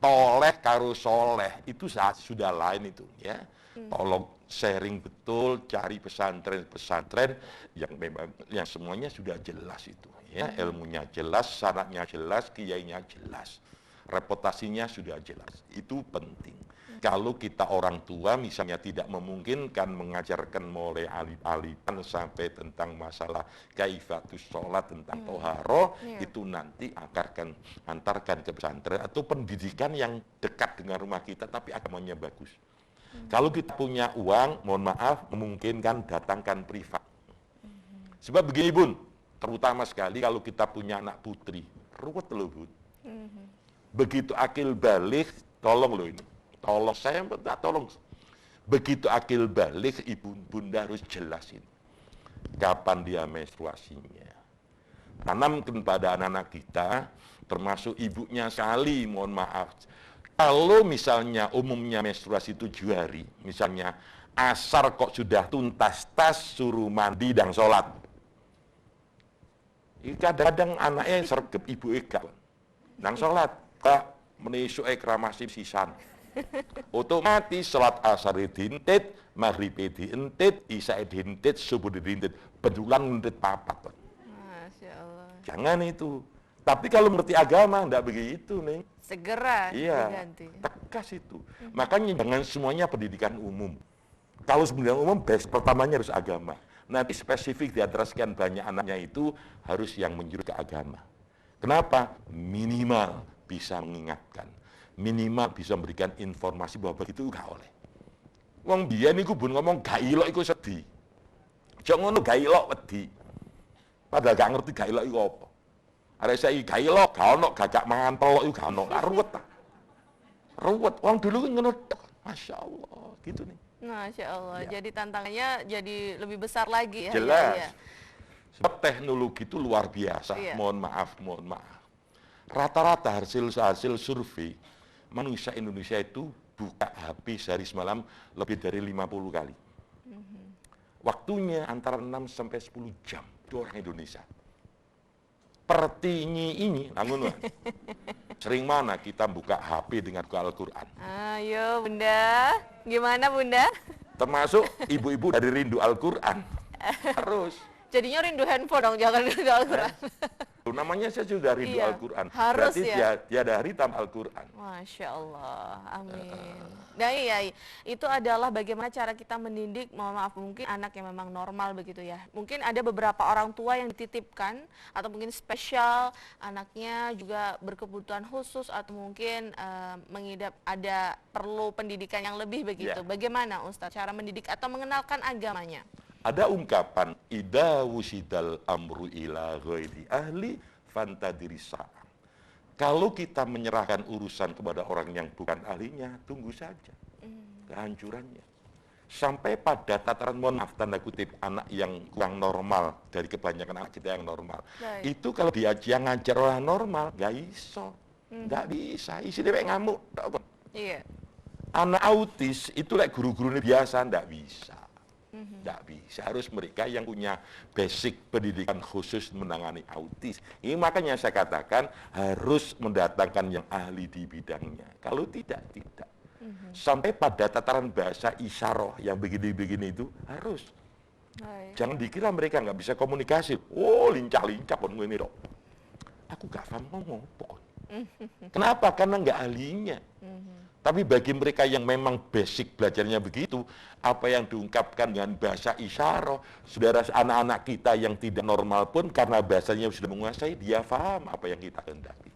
Toleh karo soleh itu sudah lain itu ya. Tolong sharing betul, cari pesantren yang memang yang semuanya sudah jelas itu ya. Ilmunya jelas, sanadnya jelas, kiainya jelas. Reputasinya sudah jelas. Itu penting. Kalau kita orang tua misalnya tidak memungkinkan mengajarkan mulai alif-alifan sampai tentang masalah kaifatus sholat, tentang toharoh, itu nanti antarkan ke pesantren atau pendidikan yang dekat dengan rumah kita tapi agamanya bagus. Kalau kita punya uang, mohon maaf, memungkinkan datangkan privat. Sebab begini Bun, terutama sekali kalau kita punya anak putri, ruwet loh Bun. Begitu akil balik, tolong loh ini. Tolong saya minta tolong. Begitu akil balik, ibu bunda harus jelasin kapan dia menstruasinya. Tanamkan pada anak-anak kita, termasuk ibunya sekali, mohon maaf. Kalau misalnya umumnya menstruasi 7 hari, misalnya asar kok sudah tuntas tas, suruh mandi dan sholat. Kadang-kadang anaknya sergep ibu eka, nang sholat, kak menisuk ekramasi sisan. Otomatis sholat asar dintit, maghrib dintit, isya dintit, subuh dintit, bedulan dintit papat. Masya Allah. Jangan itu. Tapi kalau mengerti agama, enggak begitu nih. Segera Iya, diganti. tegas itu. Makanya jangan semuanya pendidikan umum. Kalau pendidikan umum, pertamanya harus agama. Nanti spesifik di antara sekian banyak anaknya itu harus yang menjurus ke agama. Kenapa? Minimal bisa mengingatkan. Minimal bisa memberikan informasi bahwa begitu gak oleh. Wong biyen niku bun ngomong gak ilok iku sedih. Jangan ngono gak ilok wedi. Padahal gak ngerti gak ilok iku apa. Arek saiki gak ilok, gak ono gagak mangan telok iku gak ono. Ruwet ta. Ruwet. Wong dulu kan ngono tok. Masya Allah, gitu nih. Masya Allah. Ya. Jadi tantangannya jadi lebih besar lagi ya. Jelas. Ya. Sebab teknologi itu luar biasa. Iya. Mohon maaf. Rata-rata hasil survei manusia Indonesia itu buka HP sehari semalam lebih dari 50 kali. Waktunya antara 6 sampai 10 jam itu orang Indonesia. Pertinyi ini, namun sering mana kita buka HP dengan buka Al-Quran. Ayo Bunda, gimana Bunda? Termasuk ibu-ibu dari rindu Al-Quran. Harus. Jadinya rindu handphone dong, jangan rindu Al-Quran. Namanya saya sudah rindu Iya, Al-Quran. harus Berarti ya. tiada hari tanpa Al-Quran. Masya Allah, amin. Nah iya, itu adalah bagaimana cara kita mendidik, mohon maaf mungkin anak yang memang normal begitu ya. Mungkin ada beberapa orang tua yang dititipkan atau mungkin spesial, anaknya juga berkebutuhan khusus atau mungkin mengidap ada perlu pendidikan yang lebih begitu. Ya. Bagaimana Ustadz cara mendidik atau mengenalkan agamanya? Ada ungkapan idza wusidal amru ila ghairi ahli fantadiri sa'ah. Kalau kita menyerahkan urusan kepada orang yang bukan ahlinya, tunggu saja kehancurannya. Sampai pada tataran, mohon maaf tanda kutip, anak yang kurang normal dari kebanyakan anak kita yang normal. Baik. Itu kalau diajak ngajar orang normal, nggak iso. Nggak bisa, isi dia ngamuk. Nggak apa. Iya. Anak autis itu like guru-gurunya biasa, nggak bisa. Nggak bisa, harus mereka yang punya basic pendidikan khusus menangani autis. Ini makanya saya katakan harus mendatangkan yang ahli di bidangnya. Kalau tidak, tidak. Sampai pada tataran bahasa isyaroh yang begini-begini itu harus. Baik. Jangan dikira mereka nggak bisa komunikasi. Oh, lincah-lincah pun ini dok. Aku nggak paham ngomong pokoknya. Kenapa? Karena nggak ahlinya. Tapi bagi mereka yang memang basic belajarnya begitu, apa yang diungkapkan dengan bahasa isyaroh, saudara anak-anak kita yang tidak normal pun karena bahasanya sudah menguasai, dia paham apa yang kita kehendaki.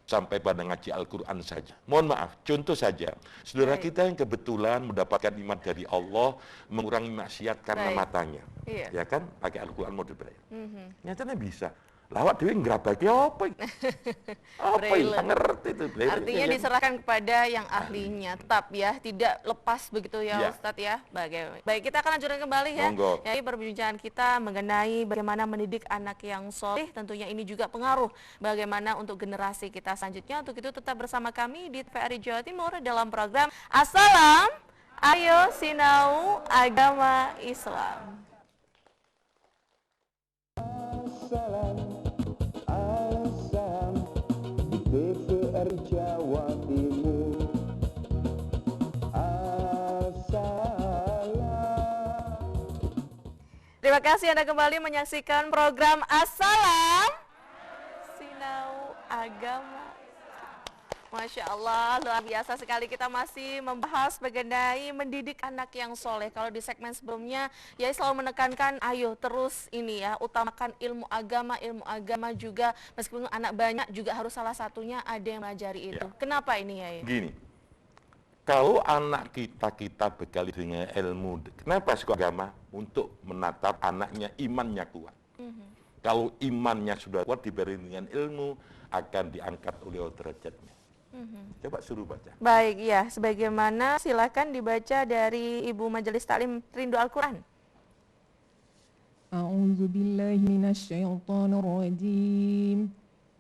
Sampai pada ngaji Al-Quran saja. Mohon maaf, contoh saja, saudara Baik. kita yang kebetulan mendapatkan iman dari Allah, mengurangi maksiat karena Baik. matanya. Iya. Ya kan, pakai Al-Quran model braille. Nyatanya bisa. Lawak dewi ngerabaki apa? Apa Braille. yang ngerti itu braille. Artinya Ya kan? diserahkan kepada yang ahlinya, tetap ya, tidak lepas begitu ya, Ya. Ustadz ya. Baik, kita akan lanjutkan kembali ya. Monggo. Jadi perbincangan kita mengenai bagaimana mendidik anak yang soleh, tentunya ini juga pengaruh bagaimana untuk generasi kita selanjutnya. Untuk itu tetap bersama kami di TVRI Jawa Timur dalam program Assalam, Ayo Sinau Agama Islam. Assalam, assalam di TVRI Jawa Timur. Assalam. Terima kasih Anda kembali menyaksikan program Assalam, Sinau Agama. Masya Allah, luar biasa sekali, kita masih membahas mengenai mendidik anak yang soleh. Kalau di segmen sebelumnya, ya selalu menekankan, ayo terus ini ya, utamakan ilmu agama juga, meskipun anak banyak juga harus salah satunya ada yang mengajari itu. Ya. Kenapa ini ya? Gini, kalau anak kita bekali dengan ilmu, kenapa sekolah agama? Untuk menatap anaknya imannya kuat. Kalau imannya sudah kuat diberi dengan ilmu, akan diangkat oleh derajatnya. Coba suruh baca. Baik, ya, sebagaimana silakan dibaca dari Ibu Majelis Taklim Rindu Al-Quran. A'udzu billahi minasyaitonir rajim.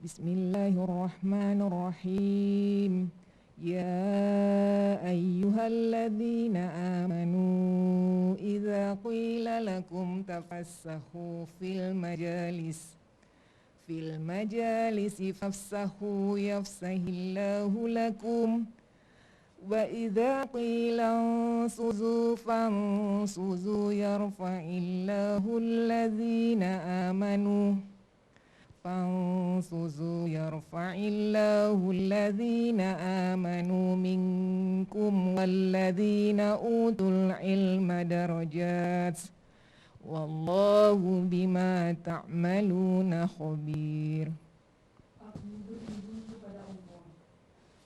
Bismillahirrahmanirrahim. Ya ayyuhalladzina amanu idza qila lakum tafassahu fil majalisi fafsahu yafsahillahu lakum wa idza qila ansuzu fansuzu yarfa'illahu alladzina amanu fansuzu yarfa'illahu alladzina amanu minkum walladzina utul ilma darajat wallahu bima ta'maluna khabir.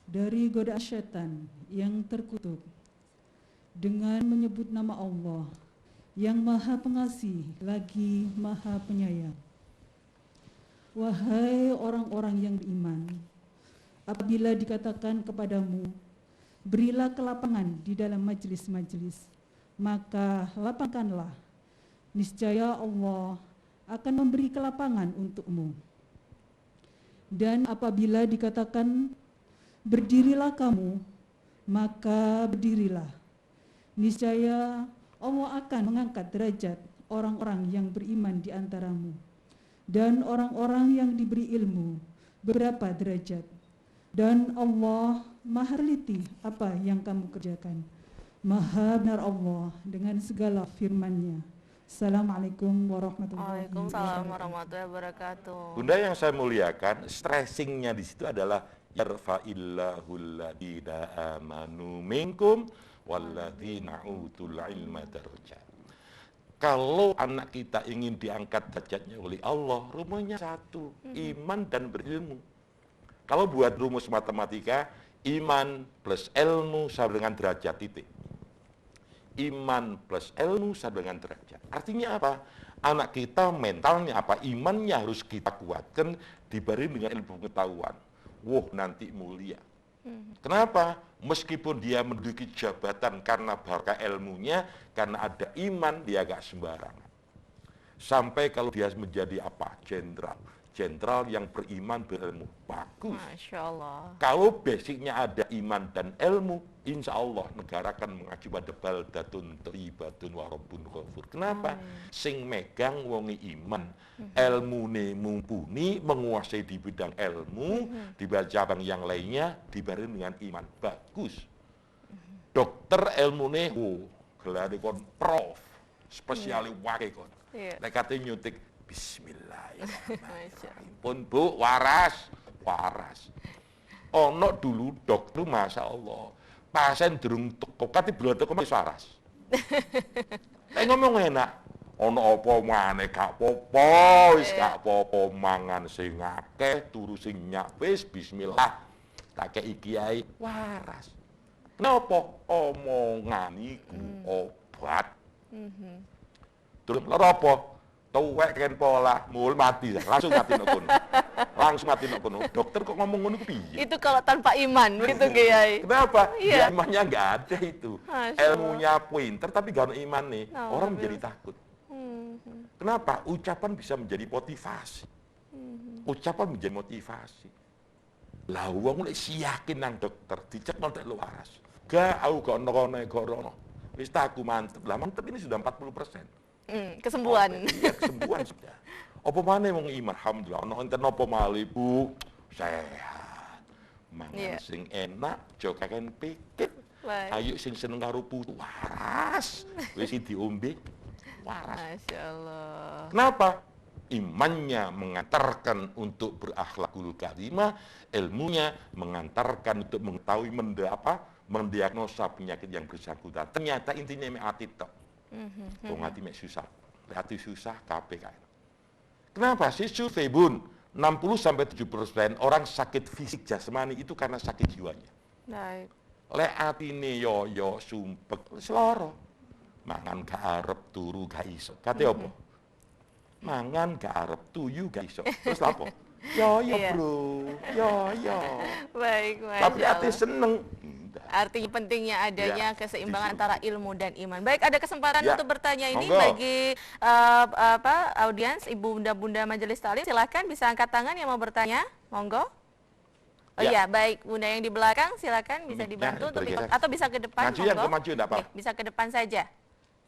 Dari godaan syaitan yang terkutuk dengan menyebut nama Allah yang Maha Pengasih lagi Maha Penyayang. Wahai orang-orang yang beriman, apabila dikatakan kepadamu, berilah kelapangan di dalam majelis-majelis, maka lapangkanlah. Niscaya Allah akan memberi kelapangan untukmu. Dan apabila dikatakan, berdirilah kamu, maka berdirilah. Niscaya Allah akan mengangkat derajat orang-orang yang beriman di antaramu. Dan orang-orang yang diberi ilmu beberapa derajat. Dan Allah Maha teliti apa yang kamu kerjakan. Maha benar Allah dengan segala firman-Nya. Assalamualaikum warahmatullahi Waalaikumsalam warahmatullahi wabarakatuh. Bunda yang saya muliakan, stressingnya di situ adalah yarfa'illahu alladina amanu minkum walladina utul ilma darajat. Kalau anak kita ingin diangkat derajatnya oleh Allah, rumusnya satu, iman dan berilmu. Kalau buat rumus matematika, iman plus ilmu sama dengan derajat titik. Iman plus ilmu sama dengan derajat. Artinya apa? Anak kita mentalnya apa? Imannya harus kita kuatkan diberi dengan ilmu pengetahuan. Wah, nanti mulia. Kenapa? Meskipun dia menduduki jabatan karena barokah ilmunya, karena ada iman, dia gak sembarangan. Sampai kalau dia menjadi apa? Jenderal. Jenderal yang beriman, berilmu. Bagus. Masya Allah. Kalau basicnya ada iman dan ilmu, insya Allah negara akan mengacu pada baldatun thayyibatun wa rabbun ghafur. Kenapa? Sing megang wongi iman, ilmune mumpuni, menguasai di bidang ilmu, di cabang yang lainnya dibarengi dengan iman. Bagus. Dokter ilmune, gelare kon prof, spesialis wake kon. Iya. Nek kate nyuntik bismillahirrahmanirrahim. Masya Allah. Pun Bu, waras. Ono dulu dokter Masya Allah, pasien durung teko, kate belum teko wis waras. Nek ngomong enak, ono apa maneh gak apa-apa, wis gak apa-apa, mangan sing akeh, turu sing nyak, wis bismillah. Tak kei kiai waras. Kenapa? Omongan iku obat. Terus lha apa? Tuwek ken pola, mul mati, langsung mati nang kono. Langsung mati nang kono. Dokter kok ngomong ngono ku piye? Itu kalau tanpa iman, gitu Kiai. Kenapa? Iya. Ya, imannya nggak ada itu. Masya Allah. Ilmunya pinter tapi gak ada iman nih. Oh, Orang betul. menjadi takut. Kenapa? Ucapan bisa menjadi motivasi. Ucapan menjadi motivasi. Lah wong lek yakin nang dokter, dicek nontek lu waras. Gak aku gak ono gorono. Wis tak aku mantep. Lah mantep ini sudah 40%. Kesembuhan. Iya, kesembuhan sudah. Apa maneh wong iman, alhamdulillah. Ono enten apa malih, Bu? Sehat. Mangan Iya. sing enak, aja kakek pikir. Baik. Ayo sing seneng karo putu waras. Wis diombe waras. Masya Allah. Kenapa? Imannya mengantarkan untuk berakhlakul karimah, ilmunya mengantarkan untuk mengetahui mendiagnosa penyakit yang bersangkutan. Ternyata intinya mek ati tok. Wong ati mek susah. Ati susah kabeh kae. Kenapa sih survei Bun? 60-70% orang sakit fisik jasmani itu karena sakit jiwanya. Baik. Lek atine yo sumpek wis lara. Mangan gak arep, turu gak iso. Kate apa? Mangan gak arep, tuyu gak iso. Terus lha apa? Iya. Bro. Yo. Baik, Tapi Masya ate Allah. seneng. Artinya pentingnya adanya Ya, keseimbangan di situ. antara ilmu dan iman. Baik, ada kesempatan Ya, untuk bertanya ini monggo. bagi audiens, ibu bunda-bunda majelis taklim. Silakan bisa angkat tangan yang mau bertanya. Monggo. Oh Ya. iya, baik. Bunda yang di belakang silakan bisa Ya, dibantu untuk bergeser. atau bisa ke depan. Maju ya, monggo. maju, enggak apa-apa. Oke, bisa ke depan saja.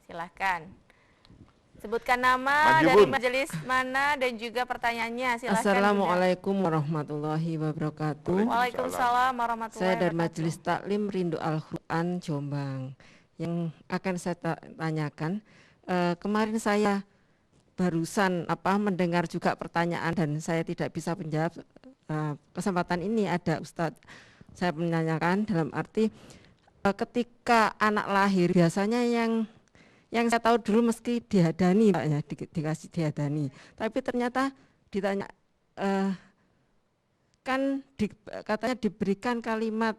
Silakan. Sebutkan nama Maju, dari Bun. majelis mana dan juga pertanyaannya. Silakan. Bunda. Assalamualaikum warahmatullahi wabarakatuh. Waalaikumsalam warahmatullahi Saya dari wabarakatuh. Majelis Taklim Rindu Al-Quran Jombang. Yang akan saya tanyakan, kemarin saya barusan mendengar juga pertanyaan dan saya tidak bisa menjawab. Kesempatan ini ada Ustadz, saya menanyakan dalam arti ketika anak lahir biasanya yang saya tahu dulu meski dihadani Pak, ya, dikasih dihadani, tapi ternyata ditanya katanya diberikan kalimat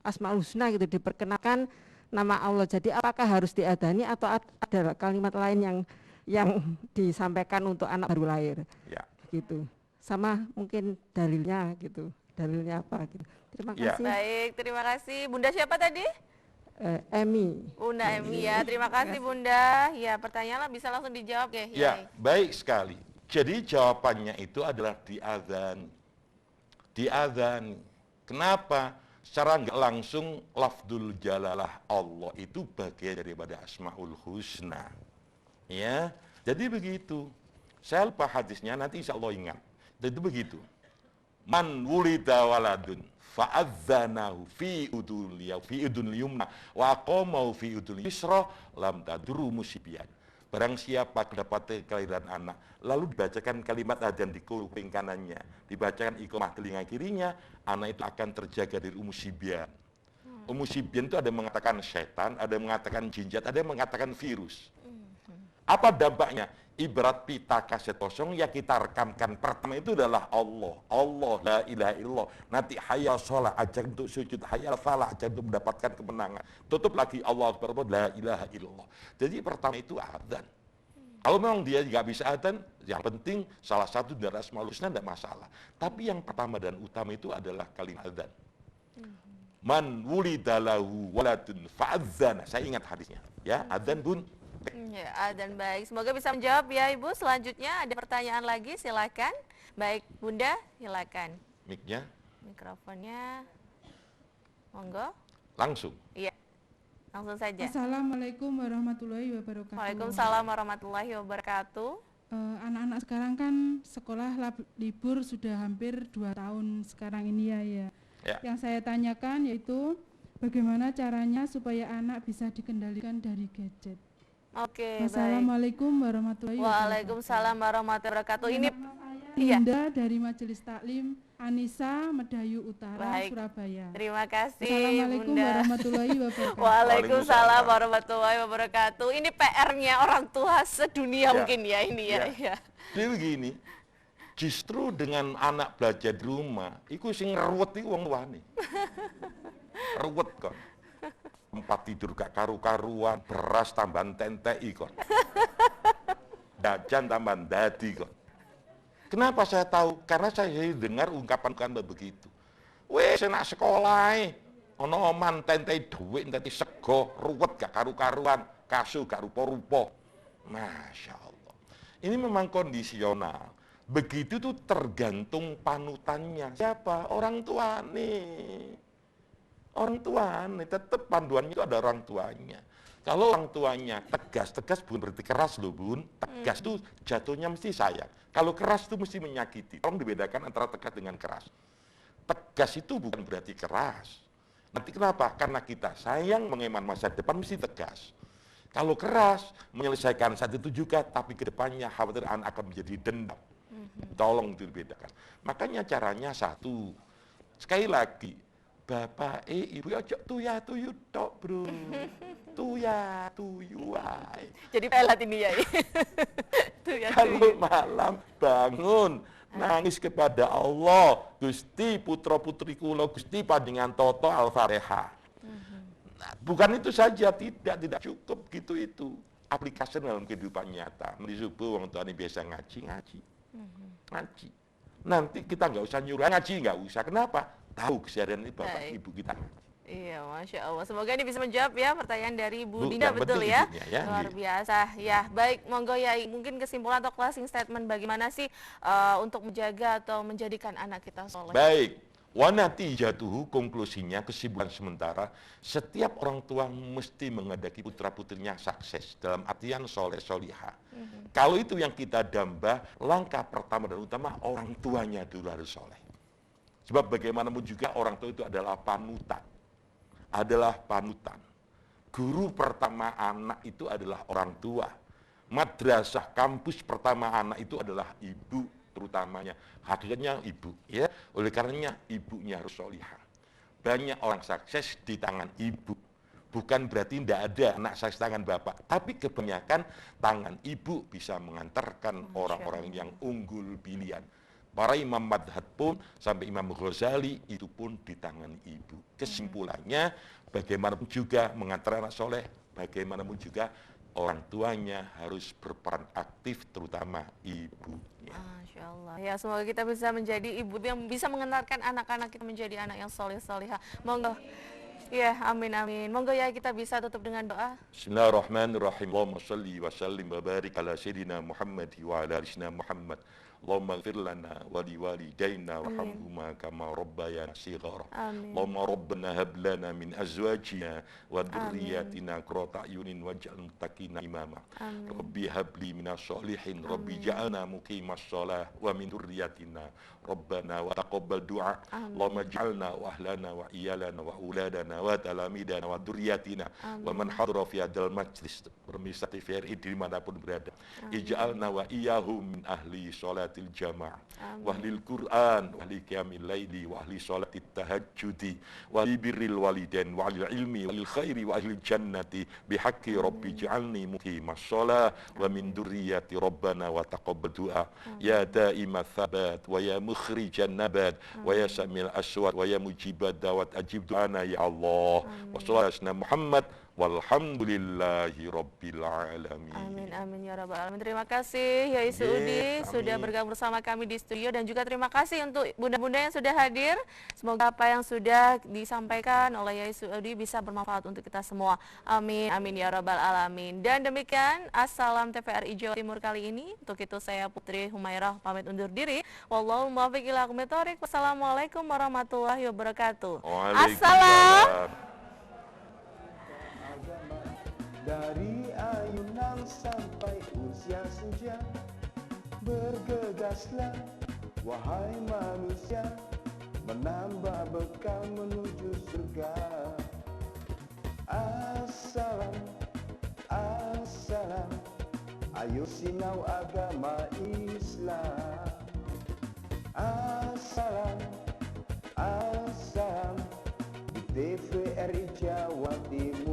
Asmaul Husna gitu, diperkenalkan nama Allah. Jadi apakah harus diadani atau ada kalimat lain yang disampaikan untuk anak baru lahir? Ya. Gitu. Sama mungkin dalilnya gitu. Dalilnya apa gitu. Terima Ya. kasih. Baik, terima kasih. Bunda siapa tadi? Emi. Bunda Emi ya. Terima kasih Bunda. Ya, pertanyaannya bisa langsung dijawab ya. Ya, baik sekali. Jadi jawabannya itu adalah diadzan. Diadzan. Kenapa? Secara nggak langsung lafdul jalalah Allah itu bagian daripada Asmaul Husna. Ya, jadi begitu. Saya lupa hadisnya, nanti insya Allah ingat. Dan itu begitu. Man wulida waladun fa'adzanahu fi udul yumna wa aqamahu fi udul yusra lam taduru musibian. Barang siapa dapat kelahiran anak, lalu dibacakan kalimat adzan di kuping kanannya, dibacakan iqamah telinga kirinya, anak itu akan terjaga dari musibian. Musibian itu ada yang mengatakan setan, ada yang mengatakan jinjat, ada yang mengatakan virus. Apa dampaknya? Ibarat pita kaset kosong yang kita rekamkan pertama itu adalah Allah, la ilaha illallah. Nanti hayal sholat aja untuk sujud, hayal falah aja untuk mendapatkan kemenangan. Tutup lagi Allah akbar, la ilaha illallah. Jadi pertama itu adzan. Kalau memang dia nggak bisa adzan, yang penting salah satu dari Asmaul Husna tidak masalah. Tapi yang pertama dan utama itu adalah kalimat adzan. Man wulidalahu waladun fa'adzana. Saya ingat hadisnya. Ya, adzan bun. Ya, dan baik. Semoga bisa menjawab ya Ibu. Selanjutnya ada pertanyaan lagi, silakan. Baik, Bunda, silakan. Mic-nya Mikrofonnya. Monggo. langsung. Iya. Langsung saja. Assalamualaikum warahmatullahi wabarakatuh. Waalaikumsalam warahmatullahi wabarakatuh. Anak-anak sekarang kan sekolah libur sudah hampir 2 tahun sekarang ini ya. Ya. Yang saya tanyakan yaitu bagaimana caranya supaya anak bisa dikendalikan dari gadget. Oke, baik. Assalamualaikum warahmatullahi wabarakatuh. Waalaikumsalam warahmatullahi wabarakatuh. Ini Iya. Dinda dari Majelis Taklim Anissa Medayu Utara, Baik. Surabaya. terima kasih Assalamualaikum Bunda. warahmatullahi wabarakatuh. Waalaikumsalam warahmatullahi wabarakatuh. Ini PR-nya orang tua sedunia Ya. mungkin ya ini ya. Ya. Jadi begini, justru dengan anak belajar di rumah, iku sing ruwet iku wong tuane. Ruwet kok. Tempat tidur gak karu-karuan, beras tambahan tentei kok. Jajan tambahan dadi kok. Kenapa saya tahu? Karena saya dengar ungkapan-ungkapan begitu. Wes enak sekolah ono oman tentei dhuwit tentei sego, ruwet gak karu-karuan, kasu gak rupa-rupa. Masya Allah. Ini memang kondisional. Begitu tuh tergantung panutannya. Siapa? Orang tua nih. Orang tua nih, tetap panduannya itu ada orang tuanya. Kalau orang tuanya tegas bukan berarti keras loh bun. Tegas tuh jatuhnya mesti sayang. Kalau keras itu mesti menyakiti. Tolong dibedakan antara tegas dengan keras. Tegas itu bukan berarti keras. Nanti kenapa? Karena kita sayang mengeman masa depan mesti tegas. Kalau keras, menyelesaikan saat itu juga, tapi kedepannya khawatir anak akan menjadi dendam. Tolong dibedakan. Makanya caranya satu. Sekali lagi, bapak ibu aja tuyu tok bro. Tuyu wae. Jadi pelat ini ya. Kalau malam bangun nangis kepada Allah, Gusti putra putri kula Gusti panjenengan toto Al-Fatihah. Nah, bukan itu saja, tidak cukup gitu itu. Aplikasi dalam kehidupan nyata. Di subuh orang tua ini biasa ngaji. Ngaji. Nanti kita nggak usah nyuruh ngaji, nggak usah. Kenapa? Tahu keseharian ini bapak Baik. ibu kita. Iya, Masya Allah. Semoga ini bisa menjawab ya pertanyaan dari Bu Bu, Dinda, yang betul penting ya? ibunya, ya, Luar iya. biasa. Ya, baik. Monggo ya, mungkin kesimpulan atau closing statement bagaimana sih untuk menjaga atau menjadikan anak kita soleh? Baik, wanati jatuh konklusinya kesimpulan sementara, setiap orang tua mesti menghadapi putra putrinya sukses dalam artian soleh solihah. Kalau itu yang kita damba, langkah pertama dan utama orang tuanya dulu harus soleh. Sebab bagaimanapun juga orang tua itu adalah panutan. Guru pertama anak itu adalah orang tua. Madrasah kampus pertama anak itu adalah ibu terutamanya. Hakikatnya ibu, ya. Oleh karenanya ibunya harus solihah. Banyak orang sukses di tangan ibu. Bukan berarti tidak ada anak sukses tangan bapak, tapi kebanyakan tangan ibu bisa mengantarkan orang-orang yang unggul pilihan. Para imam madhab pun sampai Imam Ghazali itu pun di tangan ibu. Kesimpulannya, bagaimanapun juga mengantar anak soleh, bagaimanapun juga orang tuanya harus berperan aktif, terutama ibunya. Masya Allah. Ya, semoga kita bisa menjadi ibu yang bisa mengenalkan anak-anak kita menjadi anak yang soleh-solehah. Monggo. Ya, amin amin. Monggo ya kita bisa tutup dengan doa. Bismillahirrahmanirrahim. Allahumma salli wa sallim wa barik ala sayyidina Muhammad wa ala alisina Muhammad. Allahumma ighfir lana wa liwalidayna warhamhuma kama rabbayana shighara. Amin. Allahumma rabbana hab lana min azwajina wa dhurriyyatina qurrata a'yunin waj'al muttaqina imama. Amin. Rabbi habli minas sholihin, Rabbi ja'alna muqimas shalah wa min dhurriyyatina Rabbana wa taqabbal du'a. Allahumma ij'alna wa ahlana wa iyalana wa uladana wa talamidana wa dhurriyyatina wa man hadara fi hadzal majlis pemirsa TVRI dimanapun berada. Ij'alna wa iyyahum min ahli sholatil jamaah wa ahlil Qur'an wa ahli qiyamil laili wa ahli sholatit tahajjudi wa ahli birril walidain wa ahli ilmi wa ahli khairi wa ahli jannati bihaqqi rabbi ij'alni muqimas shalah wa min dhurriyyati Rabbana wa taqabbal du'a ya da'imat thabat wa ya mukhrijan nabat wa ya samil aswat wa ya mujibat dawat ajib du'ana ya Allah wa sallallahu Muhammad Walhamdulillahi Rabbil Alamin. Amin, amin ya rabbal alamin. Terima kasih Yai Suudi sudah bergabung bersama kami di studio, dan juga terima kasih untuk bunda-bunda yang sudah hadir. Semoga apa yang sudah disampaikan oleh Yai Suudi bisa bermanfaat untuk kita semua. Amin, amin ya rabbal alamin. Dan demikian Assalam TVRI Jawa Timur kali ini. Untuk itu saya Putri Humairah pamit undur diri. Wallahu muwaffiq ila aqwamit thoriq. Wassalamualaikum warahmatullahi wabarakatuh. Assalam. Dari ayunan sampai usia senja, bergegaslah wahai manusia, menambah bekal menuju surga. Assalam, assalam, ayo sinau agama Islam. Assalam, assalam, di TVRI Jawa Timur.